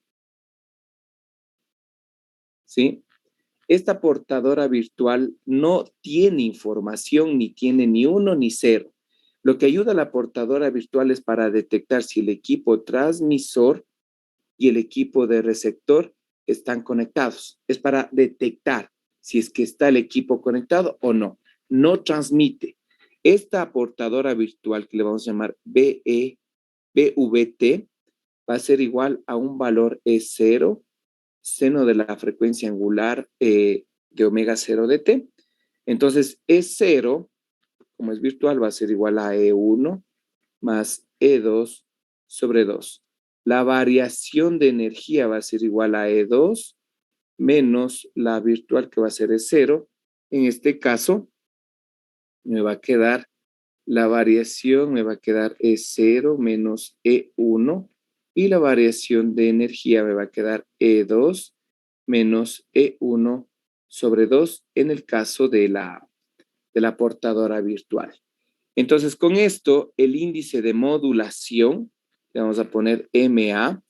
¿Sí? Esta portadora virtual no tiene información, ni tiene ni 1 ni 0. Lo que ayuda a la portadora virtual es para detectar si el equipo transmisor y el equipo de receptor están conectados. Es para detectar si es que está el equipo conectado o no. No transmite. Esta portadora virtual que le vamos a llamar BVT va a ser igual a un valor E0 seno de la frecuencia angular de omega 0 de T. Entonces, E0, como es virtual, va a ser igual a E1 más E2 sobre 2. La variación de energía va a ser igual a E2 menos la virtual que va a ser E0. En este caso, me va a quedar la variación, me va a quedar E0 menos E1 y la variación de energía me va a quedar E2 menos E1 sobre 2 en el caso de la portadora virtual. Entonces, con esto, el índice de modulación, le vamos a poner MA,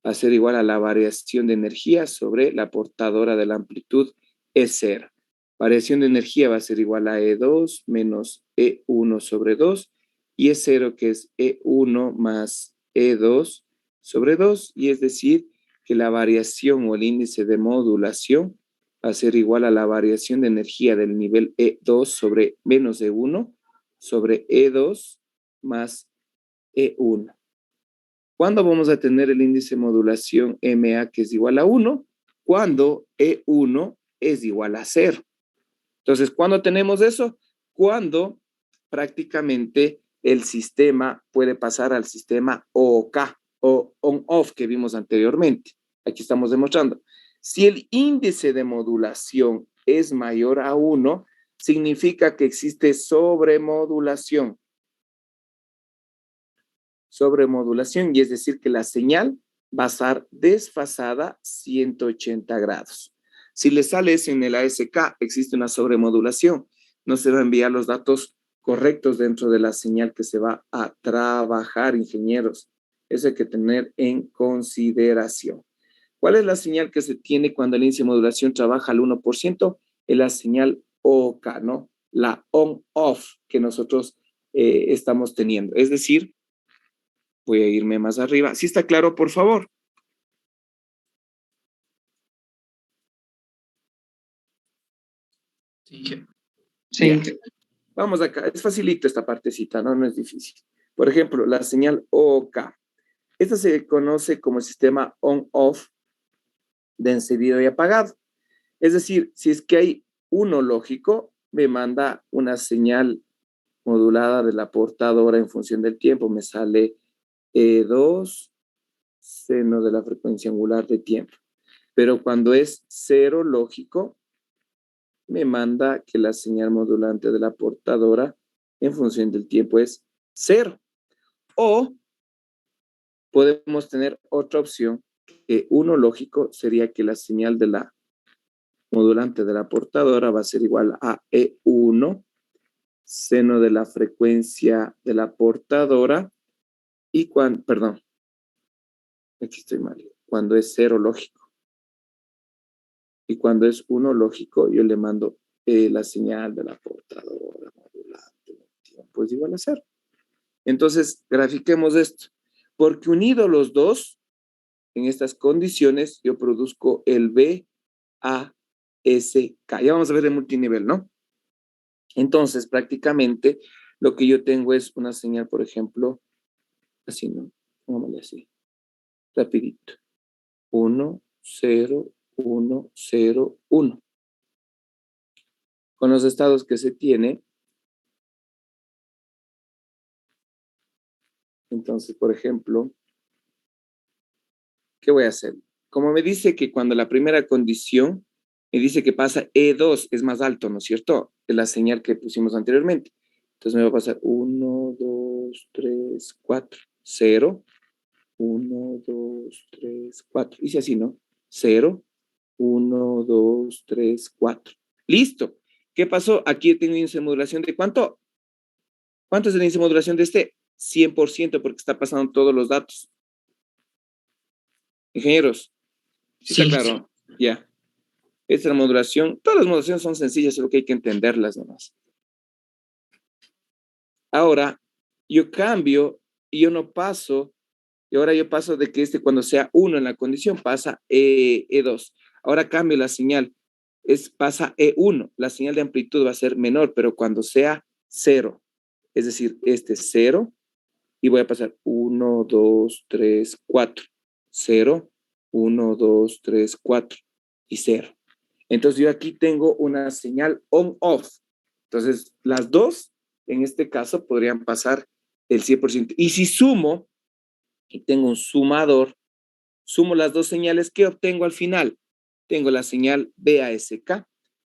va a ser igual a la variación de energía sobre la portadora de la amplitud E0. Variación de energía va a ser igual a E2 menos E1 sobre 2 y E0 que es E1 más E2 sobre 2 y es decir que la variación o el índice de modulación va a ser igual a la variación de energía del nivel E2 sobre menos E1 sobre E2 más E1. ¿Cuándo vamos a tener el índice de modulación MA que es igual a 1? Cuando E1 es igual a 0. Entonces, ¿cuándo tenemos eso? Cuando prácticamente el sistema puede pasar al sistema OK o on-off que vimos anteriormente. Aquí estamos demostrando. Si el índice de modulación es mayor a 1, significa que existe sobremodulación. Sobremodulación, y es decir que la señal va a estar desfasada 180 grados. Si le sale eso en el ASK, existe una sobremodulación. No se van a enviar los datos correctos dentro de la señal que se va a trabajar, ingenieros. Eso hay que tener en consideración. ¿Cuál es la señal que se tiene cuando el índice de modulación trabaja al 1%? Es la señal OK, ¿no? La on-off que nosotros estamos teniendo. Es decir, voy a irme más arriba. ¿Sí está claro, por favor? Sí. Bien. Vamos acá. Es facilito esta partecita, ¿no? No es difícil. Por ejemplo, la señal OK. Esta se conoce como el sistema on-off de encendido y apagado. Es decir, si es que hay uno lógico, me manda una señal modulada de la portadora en función del tiempo. Me sale E2 seno de la frecuencia angular de tiempo. Pero cuando es 0 lógico, me manda que la señal modulante de la portadora en función del tiempo es 0. O podemos tener otra opción, que uno lógico sería que la señal de la modulante de la portadora va a ser igual a E1, seno de la frecuencia de la portadora, y cuando, perdón, aquí estoy mal, cuando es 0 lógico. Y cuando es 1 lógico, yo le mando la señal de la portadora modulante, pues igual a 0. Entonces, grafiquemos esto. Porque unido los dos, en estas condiciones, yo produzco el BASK. Ya vamos a ver el multinivel, ¿no? Entonces, prácticamente, lo que yo tengo es una señal, por ejemplo, así, ¿no? Pongámosle así, rapidito. 1, 0, 1, 0, 1. Con los estados que se tiene, entonces, por ejemplo, ¿qué voy a hacer? Como me dice que cuando la primera condición me dice que pasa E2 es más alto, ¿no es cierto? De la señal que pusimos anteriormente. Entonces me va a pasar 1, 2, 3, 4, 0, 1, 2, 3, 4. Dice así, ¿no? 0, 1, 2, 3, 4. ¡Listo! ¿Qué pasó? Aquí tengo un índice de modulación de ¿cuánto? ¿Cuánto es el índice de modulación de este? 100%, porque está pasando todos los datos. Ingenieros, ¿sí está claro? Ya. Esta es la modulación. Todas las modulaciones son sencillas, solo que hay que entenderlas nomás. Ahora, yo cambio y yo no paso, y ahora yo paso de que cuando sea 1 en la condición pasa E2. Ahora cambio la señal, pasa E1, la señal de amplitud va a ser menor, pero cuando sea 0, es decir, este es 0, y voy a pasar 1, 2, 3, 4, 0, 1, 2, 3, 4 y 0. Entonces yo aquí tengo una señal on-off. Entonces las dos, en este caso, podrían pasar el 100%. Y si sumo, y tengo un sumador, sumo las dos señales, ¿qué obtengo al final? Tengo la señal BASK,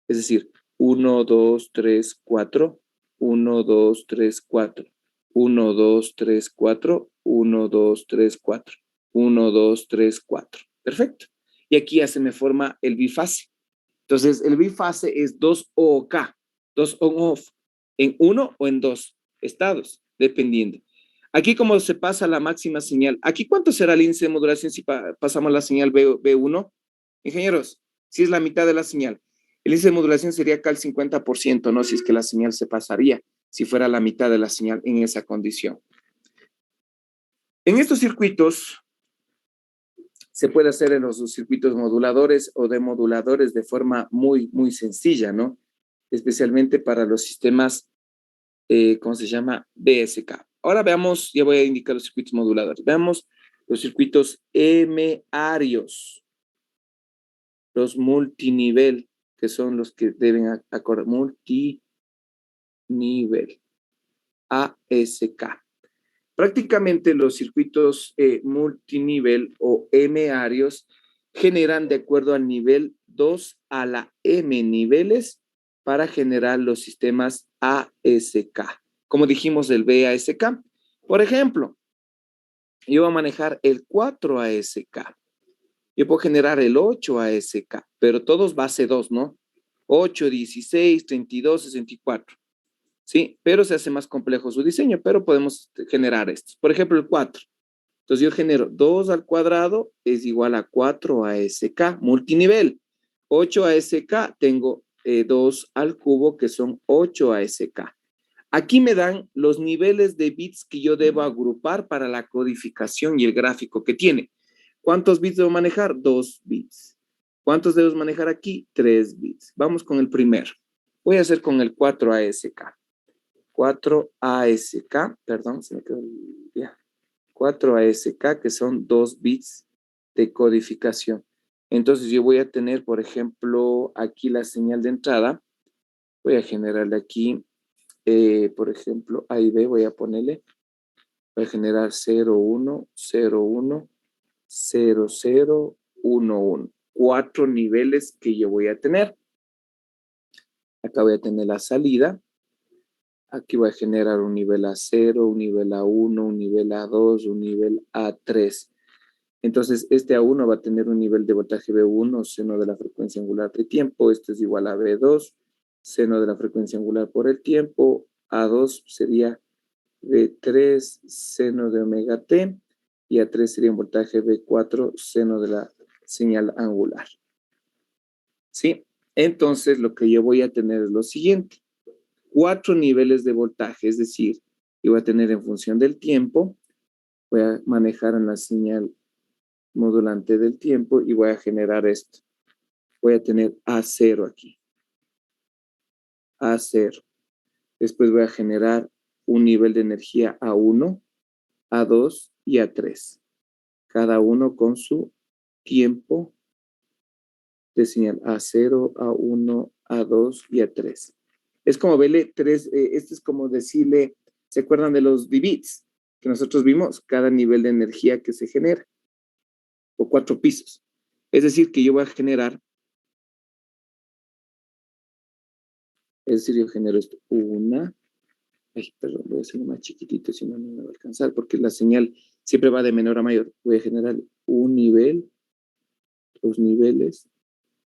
es decir, 1, 2, 3, 4, 1, 2, 3, 4, 1, 2, 3, 4, 1, 2, 3, 4, 1, 2, 3, 4. Perfecto. Y aquí ya se me forma el bifase. Entonces, el bifase es 2 OK, 2 on-off, en 1 o en 2 estados, dependiendo. Aquí, como se pasa la máxima señal, ¿aquí cuánto será el índice de modulación si pasamos la señal B1? Ingenieros, si es la mitad de la señal. El índice de modulación sería acá el 50%, ¿no? Si es que la señal se pasaría, si fuera la mitad de la señal en esa condición. En estos circuitos, se puede hacer en los circuitos moduladores o demoduladores de forma muy, muy sencilla, ¿no? Especialmente para los sistemas, ¿cómo se llama? BSK. Ahora veamos, ya voy a indicar los circuitos moduladores. Veamos los circuitos M-arios, los multinivel, que son los que deben acordar, multinivel, ASK. Prácticamente los circuitos multinivel o M-arios generan de acuerdo al nivel 2 a la M niveles para generar los sistemas ASK. Como dijimos del BASK. Por ejemplo, yo voy a manejar el 4 ASK. Yo puedo generar el 8 ASK, pero todos base 2, ¿no? 8, 16, 32, 64. ¿Sí? Pero se hace más complejo su diseño, pero podemos generar estos. Por ejemplo, el 4. Entonces yo genero 2 al cuadrado es igual a 4 ASK, multinivel. 8 ASK, tengo 2 al cubo, que son 8 ASK. Aquí me dan los niveles de bits que yo debo agrupar para la codificación y el gráfico que tiene. ¿Cuántos bits debo manejar? 2 bits. ¿Cuántos debo manejar aquí? 3 bits. Vamos con el primero. Voy a hacer con el 4 ASK. 4 ASK, perdón, se me quedó ya. 4 ASK, que son 2 bits de codificación. Entonces yo voy a tener, por ejemplo, aquí la señal de entrada. Voy a generarle aquí, por ejemplo, A y B, voy a ponerle. Voy a generar 0, 1, 0, 1, 0, 0, 1, 1. 4 niveles que yo voy a tener. Acá voy a tener la salida. Aquí voy a generar un nivel A0, un nivel A1, un nivel A2, un nivel A3. Entonces, este A1 va a tener un nivel de voltaje B1, seno de la frecuencia angular de tiempo. Esto es igual a B2, seno de la frecuencia angular por el tiempo. A2 sería B3, seno de omega t. Y A3 sería un voltaje B4, seno de la señal angular. ¿Sí? Entonces, lo que yo voy a tener es lo siguiente. 4 niveles de voltaje, es decir, yo voy a tener en función del tiempo, voy a manejar en la señal modulante del tiempo y voy a generar esto. Voy a tener A0 aquí. A0. Después voy a generar un nivel de energía A1, A2 y A3. Cada uno con su tiempo de señal A0, A1, A2 y A3. Es como verle tres, esto es como decirle, ¿se acuerdan de los bits que nosotros vimos? Cada nivel de energía que se genera, o 4 pisos. Es decir, que yo voy a generar, es decir, yo genero esto, perdón, voy a hacerlo más chiquitito, si no, no me va a alcanzar, porque la señal siempre va de menor a mayor. Voy a generar un nivel, 2 niveles,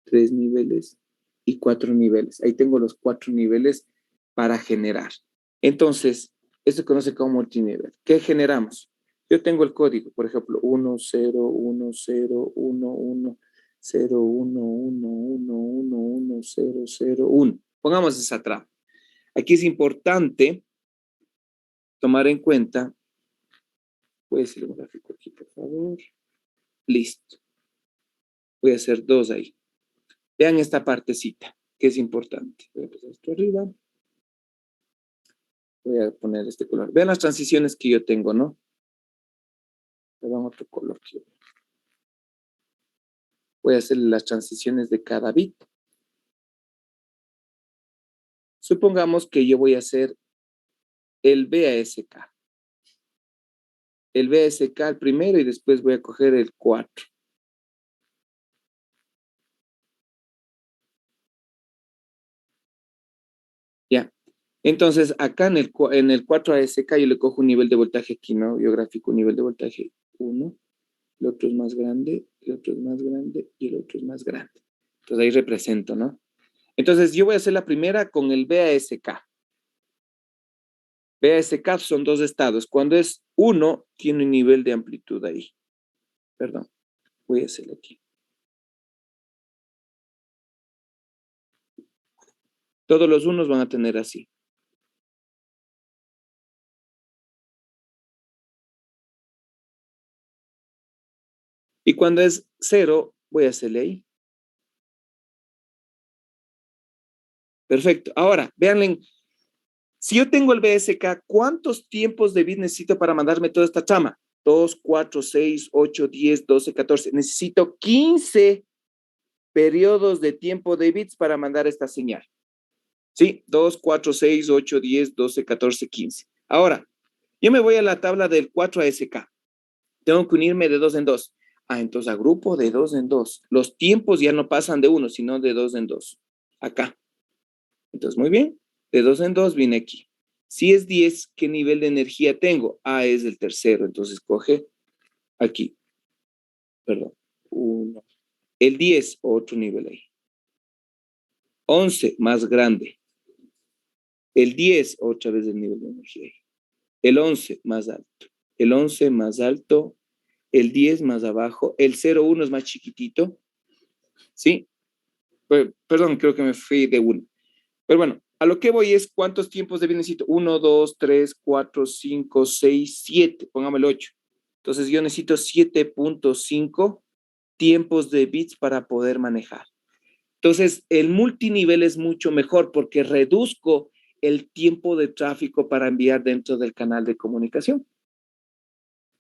3 niveles y 4 niveles. Ahí tengo los 4 niveles para generar. Entonces, esto se conoce como multinivel. ¿Qué generamos? Yo tengo el código, por ejemplo, 1, 0, 1, 0, 1, 1, 0, 1, 1, 1, 1, 1, 0, 0, 1. Pongamos esa trama. Aquí es importante tomar en cuenta, voy a hacer un gráfico aquí, por favor. Listo. Voy a hacer 2 ahí. Vean esta partecita, que es importante. Voy a pasar esto arriba. Voy a poner este color. Vean las transiciones que yo tengo, ¿no? Le damos otro color. Voy a hacer las transiciones de cada bit. Supongamos que yo voy a hacer el BASK. El BASK el primero y después voy a coger el 4. Ya. Entonces, acá en el 4 ASK yo le cojo un nivel de voltaje aquí, ¿no? Yo grafico un nivel de voltaje 1. El otro es más grande, el otro es más grande y el otro es más grande. Entonces ahí represento, ¿no? Entonces yo voy a hacer la primera con el BASK. BASK son 2 estados. Cuando es 1, tiene un nivel de amplitud ahí. Perdón, voy a hacerlo aquí. Todos los unos van a tener así. Y cuando es 0, voy a hacerle ahí. Perfecto. Ahora, véanle. Si yo tengo el BSK, ¿cuántos tiempos de bit necesito para mandarme toda esta trama? 2, 4, 6, 8, 10, 12, 14. Necesito 15 periodos de tiempo de bits para mandar esta señal. ¿Sí? 2, 4, 6, 8, 10, 12, 14, 15. Ahora, yo me voy a la tabla del 4 ASK. Tengo que unirme de 2 en 2. Entonces agrupo de 2 en 2. Los tiempos ya no pasan de 1, sino de 2 en 2. Acá. Entonces, muy bien. De 2 en 2 viene aquí. Si es 10, ¿qué nivel de energía tengo? Es el tercero. Entonces coge aquí. Perdón. 1. El 10, otro nivel ahí. 11, más grande. El 10, otra vez el nivel de energía ahí. El 11, más alto. El 11, más alto. El 10, más abajo. El 0,1 es más chiquitito. ¿Sí? Perdón, creo que me fui de 1. Pero bueno, a lo que voy es cuántos tiempos de bit necesito. 1, 2, 3, 4, 5, 6, 7. Pongámosle 8. Entonces yo necesito 7.5 tiempos de bits para poder manejar. Entonces el multinivel es mucho mejor porque reduzco el tiempo de tráfico para enviar dentro del canal de comunicación.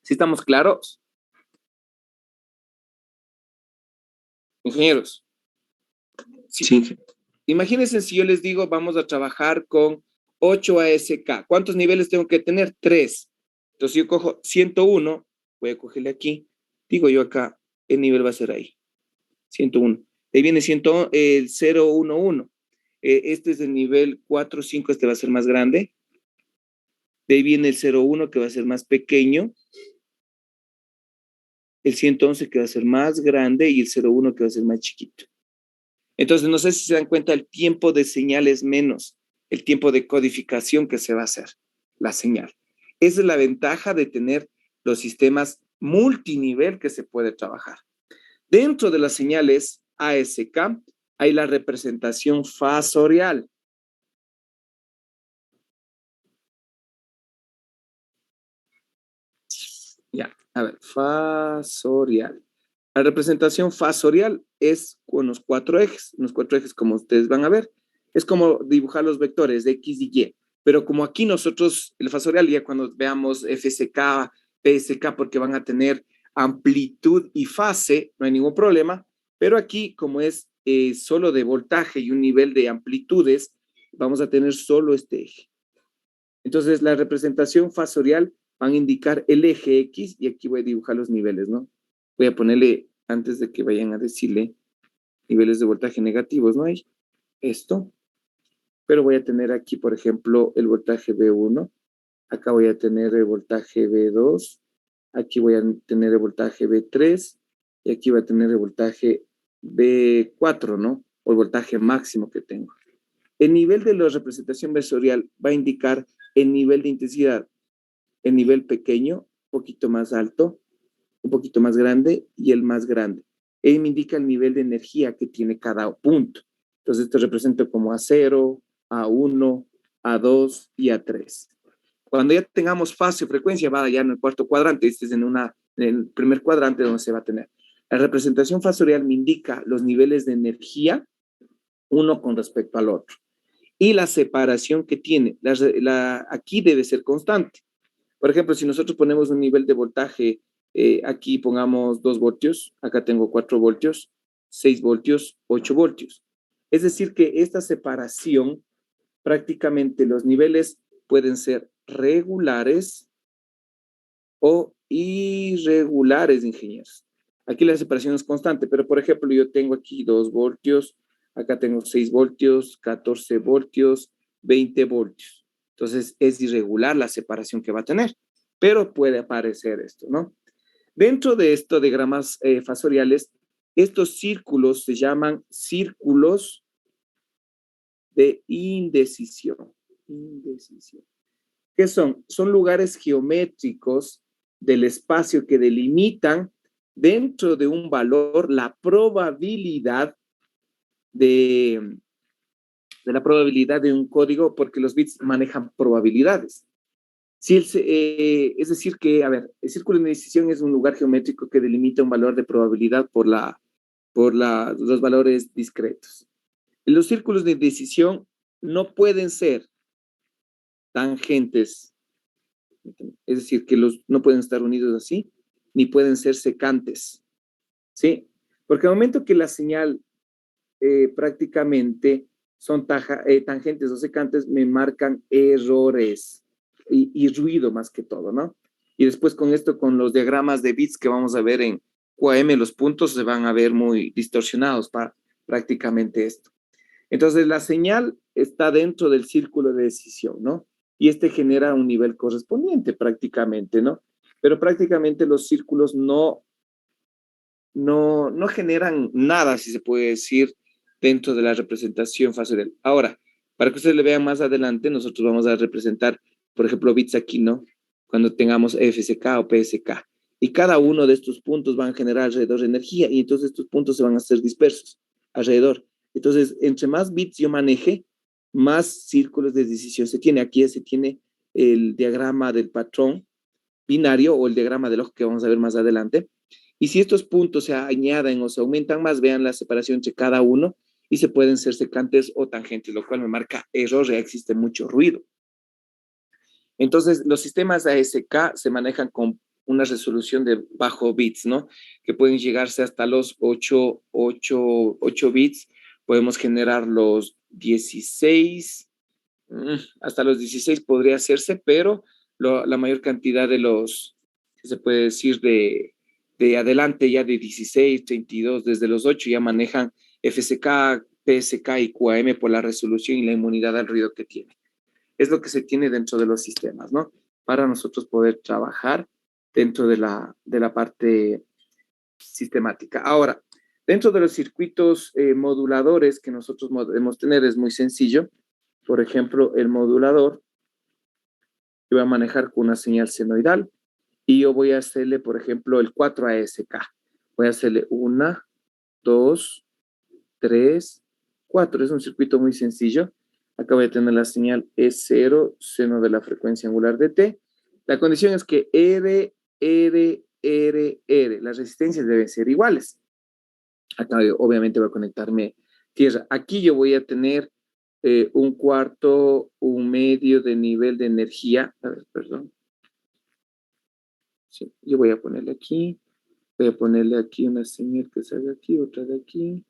¿Sí estamos claros? Ingenieros. Sí. Imagínense si yo les digo, vamos a trabajar con 8 ASK. ¿Cuántos niveles tengo que tener? 3. Entonces yo cojo 101, voy a cogerle aquí, digo yo acá, el nivel va a ser ahí, 101. Ahí viene el 011. Este es el nivel 4, 5, este va a ser más grande. De ahí viene el 01 que va a ser más pequeño. el 111 que va a ser más grande y el 01 que va a ser más chiquito. Entonces, no sé si se dan cuenta, el tiempo de señal es menos el tiempo de codificación que se va a hacer, la señal. Esa es la ventaja de tener los sistemas multinivel que se puede trabajar. Dentro de las señales ASK hay la representación fasorial. Ya, a ver, fasorial. La representación fasorial es con los cuatro ejes como ustedes van a ver. Es como dibujar los vectores de X y Y. Pero como aquí nosotros, el fasorial, ya cuando veamos FSK, PSK, porque van a tener amplitud y fase, no hay ningún problema. Pero aquí, como es solo de voltaje y un nivel de amplitudes, vamos a tener solo este eje. Entonces, la representación fasorial van a indicar el eje X y aquí voy a dibujar los niveles, ¿no? Voy a ponerle, antes de que vayan a decirle, niveles de voltaje negativos, ¿no hay? Esto. Pero voy a tener aquí, por ejemplo, el voltaje B1. Acá voy a tener el voltaje B2. Aquí voy a tener el voltaje B3. Y aquí voy a tener el voltaje B4, ¿no? O el voltaje máximo que tengo. El nivel de la representación vectorial va a indicar el nivel de intensidad. El nivel pequeño, un poquito más alto, un poquito más grande y el más grande. Él me indica el nivel de energía que tiene cada punto. Entonces, esto representa como A0, A1, A2 y A3. Cuando ya tengamos fase o frecuencia, va ya en el cuarto cuadrante, este es en el primer cuadrante donde se va a tener. La representación fasorial me indica los niveles de energía, uno con respecto al otro. Y la separación que tiene, aquí debe ser constante. Por ejemplo, si nosotros ponemos un nivel de voltaje, aquí pongamos 2 voltios, acá tengo 4 voltios, 6 voltios, 8 voltios. Es decir, que esta separación, prácticamente los niveles pueden ser regulares o irregulares, ingenieros. Aquí la separación es constante, pero por ejemplo, yo tengo aquí 2 voltios, acá tengo 6 voltios, 14 voltios, 20 voltios. Entonces, es irregular la separación que va a tener, pero puede aparecer esto, ¿no? Dentro de estos diagramas fasoriales, estos círculos se llaman círculos de indecisión. ¿Qué son? Son lugares geométricos del espacio que delimitan dentro de un valor la probabilidad de un código, porque los bits manejan probabilidades. Si es decir que, a ver, el círculo de indecisión es un lugar geométrico que delimita un valor de probabilidad por los valores discretos. Los círculos de indecisión no pueden ser tangentes, es decir, que no pueden estar unidos así, ni pueden ser secantes, ¿sí? Porque al momento que la señal prácticamente son tangentes o secantes, me marcan errores y ruido más que todo, ¿no? Y después con esto, con los diagramas de bits que vamos a ver en QAM, los puntos se van a ver muy distorsionados para prácticamente esto. Entonces, la señal está dentro del círculo de decisión, ¿no? Y este genera un nivel correspondiente prácticamente, ¿no? Pero prácticamente los círculos no generan nada, si se puede decir, dentro de la representación fasorial. Ahora, para que ustedes le vean más adelante, nosotros vamos a representar, por ejemplo, bits aquí, ¿no? Cuando tengamos FSK o PSK. Y cada uno de estos puntos van a generar alrededor de energía y entonces estos puntos se van a hacer dispersos alrededor. Entonces, entre más bits yo maneje, más círculos de decisión se tiene. Aquí se tiene el diagrama del patrón binario o el diagrama del ojo que vamos a ver más adelante. Y si estos puntos se añaden o se aumentan más, vean la separación entre cada uno y se pueden ser secantes o tangentes, lo cual me marca error, ya existe mucho ruido. Entonces, los sistemas ASK se manejan con una resolución de bajo bits, ¿no? Que pueden llegarse hasta los 8 bits. Podemos generar los 16, hasta los 16 podría hacerse, pero la mayor cantidad de los, se puede decir, de adelante ya de 16, 32, desde los 8 ya manejan FSK, PSK y QAM por la resolución y la inmunidad al ruido que tiene. Es lo que se tiene dentro de los sistemas, ¿no? Para nosotros poder trabajar dentro de la parte sistemática. Ahora, dentro de los circuitos moduladores que nosotros podemos tener es muy sencillo. Por ejemplo, el modulador, yo voy a manejar con una señal senoidal y yo voy a hacerle, por ejemplo, el 4ASK. Voy a hacerle 1, 2, 3, 4. Es un circuito muy sencillo. Acá voy a tener la señal E0, seno de la frecuencia angular de T. La condición es que R, las resistencias deben ser iguales. Acá obviamente voy a conectarme tierra. Aquí yo voy a tener un cuarto, un medio de nivel de energía. A ver, perdón. Sí, yo voy a ponerle aquí. Voy a ponerle aquí una señal que salga aquí, otra de aquí,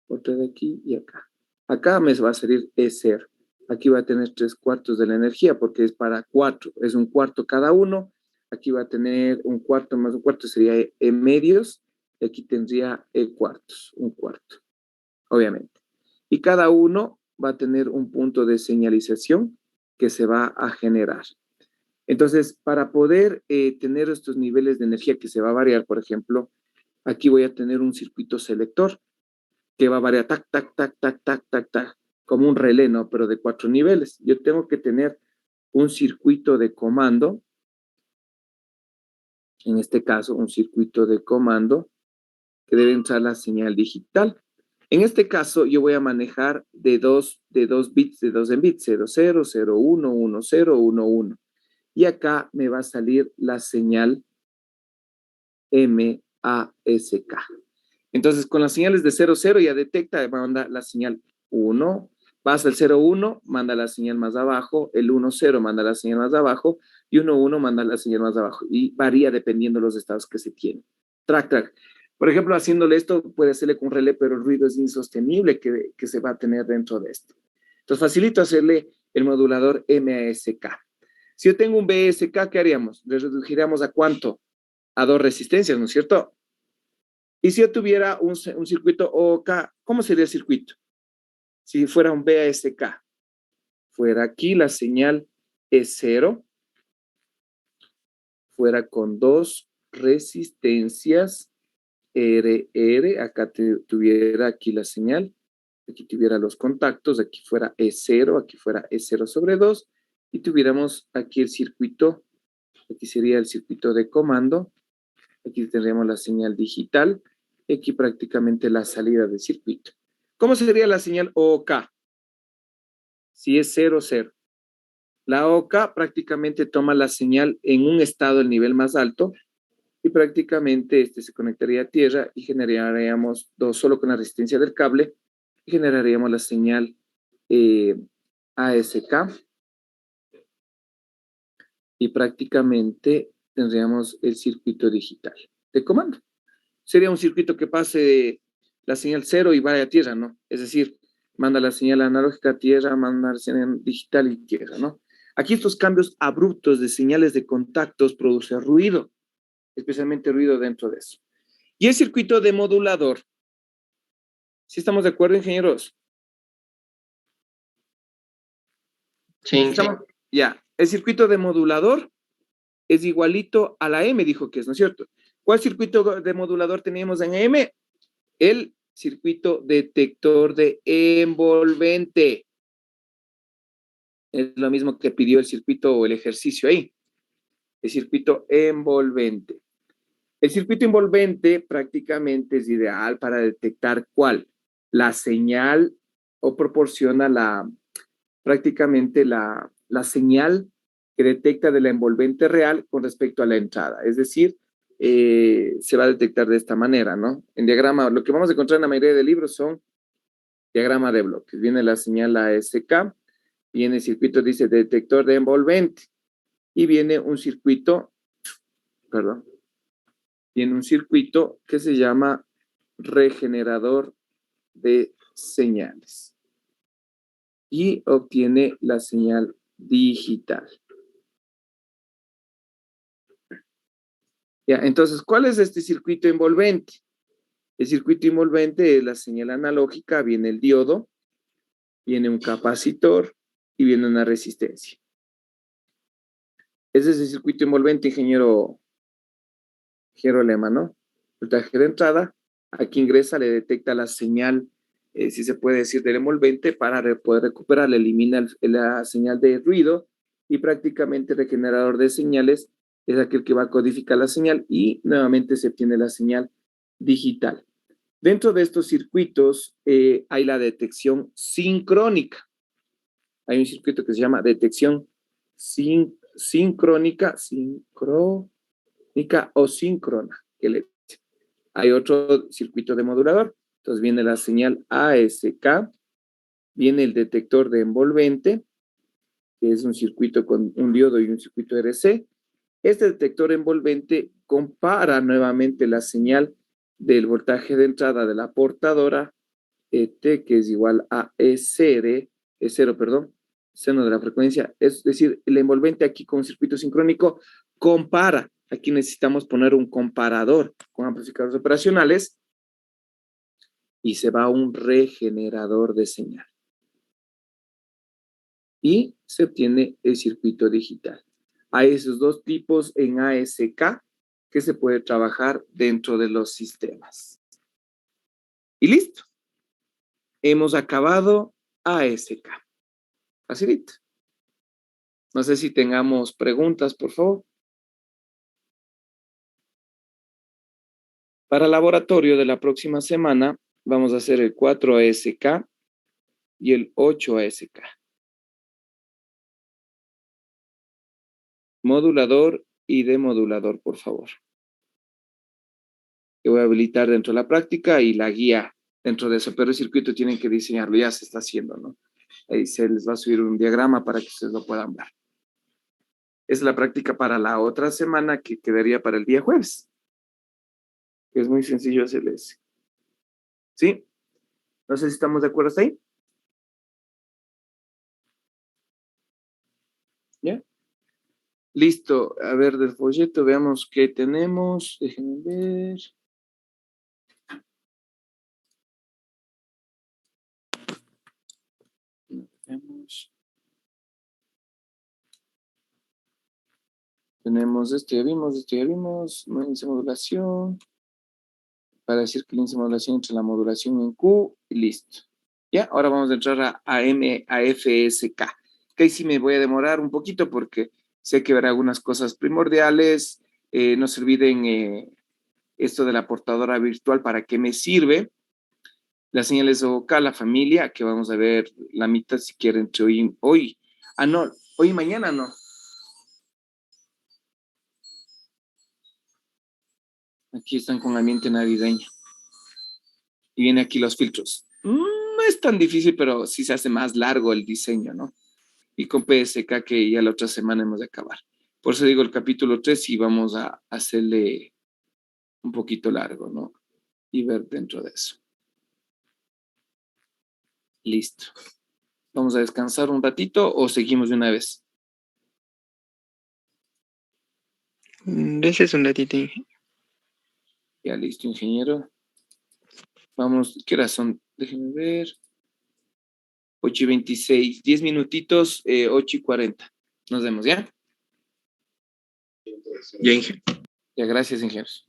otra de aquí y acá. Acá me va a salir E0. Aquí va a tener 3/4 de la energía porque es para 4. Es un cuarto cada uno. Aquí va a tener un cuarto más un cuarto, sería E medios. Y aquí tendría E cuartos, un cuarto, obviamente. Y cada uno va a tener un punto de señalización que se va a generar. Entonces, para poder tener estos niveles de energía que se va a variar, por ejemplo, aquí voy a tener un circuito selector que va a variar tac, tac, tac, tac, tac, tac, tac, como un relé, ¿no? Pero de 4 niveles. Yo tengo que tener un circuito de comando, en este caso, un circuito de comando que debe entrar la señal digital. En este caso, yo voy a manejar de dos bits, de 2 en bits, 0, 0, 0, 1, 1, 0, 1, 1. Y acá me va a salir la señal MASK. Entonces, con las señales de 0, 0 ya detecta, manda la señal 1, pasa el 0, 1, manda la señal más abajo, el 1, 0 manda la señal más abajo, y 1, 1 manda la señal más abajo. Y varía dependiendo de los estados que se tienen. Track, track. Por ejemplo, haciéndole esto, puede hacerle con relé, pero el ruido es insostenible que se va a tener dentro de esto. Entonces, facilito hacerle el modulador MASK. Si yo tengo un BSK, ¿qué haríamos? Le reduciríamos a ¿cuánto? A 2 resistencias, ¿no es cierto? Y si yo tuviera un circuito OK, ¿cómo sería el circuito? Si fuera un BASK, fuera aquí la señal E0, fuera con 2 resistencias RR, acá tuviera aquí la señal, aquí tuviera los contactos, aquí fuera E0, aquí fuera E0 sobre 2, y tuviéramos aquí el circuito, aquí sería el circuito de comando, aquí tendríamos la señal digital, y aquí prácticamente la salida del circuito. ¿Cómo sería la señal OK? Si es 0, 0. La OK prácticamente toma la señal en un estado, el nivel más alto, y prácticamente se conectaría a tierra y generaríamos solo con la resistencia del cable, y generaríamos la señal ASK, y prácticamente tendríamos el circuito digital de comando. Sería un circuito que pase de la señal 0 y vaya a tierra, ¿no? Es decir, manda la señal analógica a tierra, manda la señal digital y tierra, ¿no? Aquí estos cambios abruptos de señales de contactos producen ruido, especialmente ruido dentro de eso. Y el circuito de modulador, ¿sí estamos de acuerdo, ingenieros? Sí, Ya, el circuito de modulador es igualito a la M, dijo que es, ¿no es cierto? ¿Cuál circuito de modulador teníamos en M? El circuito detector de envolvente. Es lo mismo que pidió el circuito o el ejercicio ahí. El circuito envolvente. El circuito envolvente prácticamente es ideal para detectar ¿cuál? La señal o proporciona prácticamente la señal que detecta de la envolvente real con respecto a la entrada. Es decir, se va a detectar de esta manera, ¿no? En diagrama, lo que vamos a encontrar en la mayoría de libros son diagrama de bloques. Viene la señal ASK, viene el circuito, dice detector de envolvente, y viene un circuito, viene un circuito que se llama regenerador de señales. Y obtiene la señal digital. Ya, entonces, ¿cuál es este circuito envolvente? El circuito envolvente es la señal analógica, viene el diodo, viene un capacitor y viene una resistencia. Ese es el circuito envolvente, ingeniero Lema, ¿no? voltaje de entrada. Aquí ingresa, le detecta la señal, si se puede decir, del envolvente para poder recuperar, le elimina la señal de ruido y prácticamente el regenerador de señales es aquel que va a codificar la señal y nuevamente se obtiene la señal digital. Dentro de estos circuitos hay la detección sincrónica. Hay un circuito que se llama detección sincrónica o síncrona, que le hay otro circuito de modulador. Entonces viene la señal ASK, viene el detector de envolvente, que es un circuito con un diodo y un circuito RC. Este detector envolvente compara nuevamente la señal del voltaje de entrada de la portadora T, que es igual a E0, perdón, seno de la frecuencia. Es decir, el envolvente aquí con circuito sincrónico compara. Aquí necesitamos poner un comparador con amplificadores operacionales y se va a un regenerador de señal. Y se obtiene el circuito digital. Hay esos dos tipos en ASK que se puede trabajar dentro de los sistemas. Y listo. Hemos acabado ASK. Facilito. No sé si tengamos preguntas, por favor. Para el laboratorio de la próxima semana, vamos a hacer el 4ASK y el 8ASK. Modulador y demodulador, por favor. Yo voy a habilitar dentro de la práctica y la guía dentro de eso, pero el circuito tienen que diseñarlo, ya se está haciendo, ¿no? Ahí se les va a subir un diagrama para que ustedes lo puedan ver. Es la práctica para la otra semana que quedaría para el día jueves. Es muy sencillo hacerles. ¿Sí? No sé si estamos de acuerdo hasta ahí. ¿Ya? Listo. A ver, del folleto, veamos qué tenemos. Déjenme ver. Veamos. Tenemos esto ya vimos. No índice de modulación. Para decir que el índice de modulación entre la modulación en Q y listo. Ya, ahora vamos a entrar a FSK. Que ahí sí me voy a demorar un poquito porque sé que habrá algunas cosas primordiales. No se olviden esto de la portadora virtual, ¿para qué me sirve? Las señales de vocal, la familia, que vamos a ver la mitad si quieren entre hoy. Ah, no, hoy y mañana no. Aquí están con ambiente navideño. Y viene aquí los filtros. No es tan difícil, pero sí se hace más largo el diseño, ¿no? Y con PSK que ya la otra semana hemos de acabar. Por eso digo el capítulo 3 y vamos a hacerle un poquito largo, ¿no? Y ver dentro de eso. Listo. Vamos a descansar un ratito o seguimos de una vez. Ese es un ratito. Ya listo, ingeniero. Vamos, ¿qué horas son? Déjenme ver. 8:26, 10 minutitos, 8:40. Nos vemos, ¿ya? Ya, Inge. Ya, gracias, ingenieros.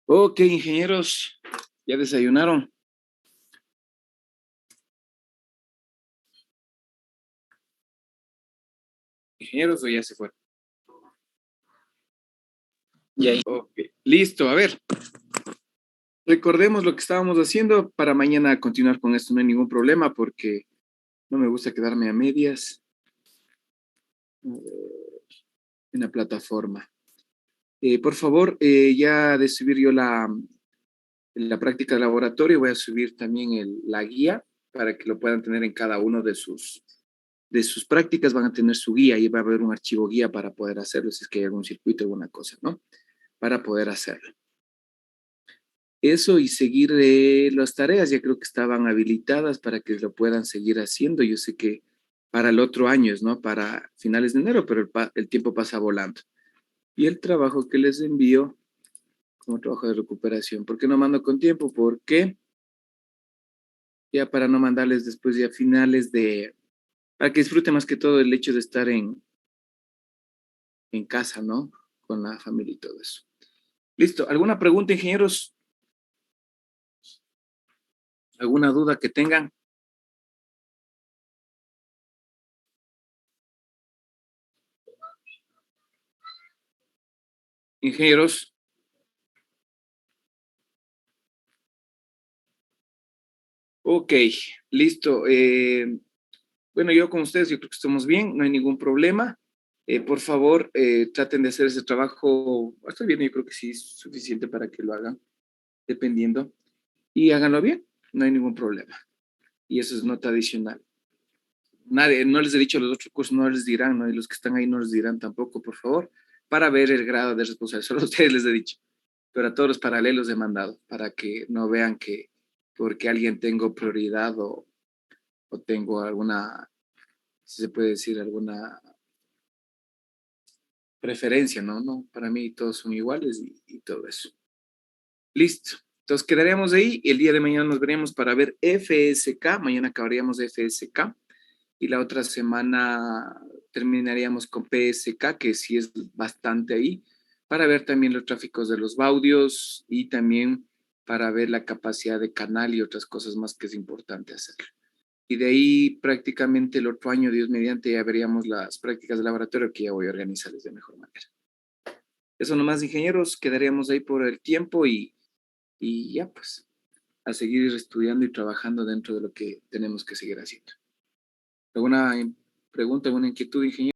Ok, ingenieros, ¿ya desayunaron? ¿Ingenieros o ya se fueron? Y ahí, Ok, listo, a ver. Recordemos lo que estábamos haciendo para mañana continuar con esto, no hay ningún problema porque no me gusta quedarme a medias en la plataforma. Por favor, ya de subir yo la práctica de laboratorio, voy a subir también la guía para que lo puedan tener en cada uno de sus prácticas, van a tener su guía y va a haber un archivo guía para poder hacerlo, si es que hay algún circuito, alguna cosa, ¿no? Para poder hacerlo. Eso y seguir las tareas, ya creo que estaban habilitadas para que lo puedan seguir haciendo. Yo sé que para el otro año es, ¿no? Para finales de enero, pero el tiempo pasa volando. Y el trabajo que les envío como trabajo de recuperación, ¿por qué no mando con tiempo? Porque ya para no mandarles después ya finales para que disfruten más que todo el hecho de estar en casa, ¿no? Con la familia y todo eso. Listo. ¿Alguna pregunta, ingenieros? ¿Alguna duda que tengan? Ingenieros. Ok, listo. Bueno, yo con ustedes, yo creo que estamos bien, no hay ningún problema. Por favor, traten de hacer ese trabajo. Estoy bien, yo creo que sí es suficiente para que lo hagan, dependiendo. Y háganlo bien, no hay ningún problema. Y eso es nota adicional. Nadie, no les he dicho a los otros cursos, no les dirán, ¿no? Y los que están ahí no les dirán tampoco, por favor, para ver el grado de responsabilidad. Solo a ustedes les he dicho, pero a todos los paralelos he mandado, para que no vean que porque alguien tengo prioridad o tengo alguna, si se puede decir, alguna preferencia, ¿no? No, para mí todos son iguales y todo eso. Listo. Entonces quedaríamos ahí y el día de mañana nos veremos para ver FSK. Mañana acabaríamos de FSK y la otra semana terminaríamos con PSK, que sí es bastante ahí, para ver también los tráficos de los baudios y también para ver la capacidad de canal y otras cosas más que es importante hacer. Y de ahí prácticamente el otro año, Dios mediante, ya veríamos las prácticas de laboratorio que ya voy a organizarles de mejor manera. Eso nomás, ingenieros, quedaríamos ahí por el tiempo y ya pues, a seguir estudiando y trabajando dentro de lo que tenemos que seguir haciendo. ¿Alguna pregunta, alguna inquietud, ingeniero?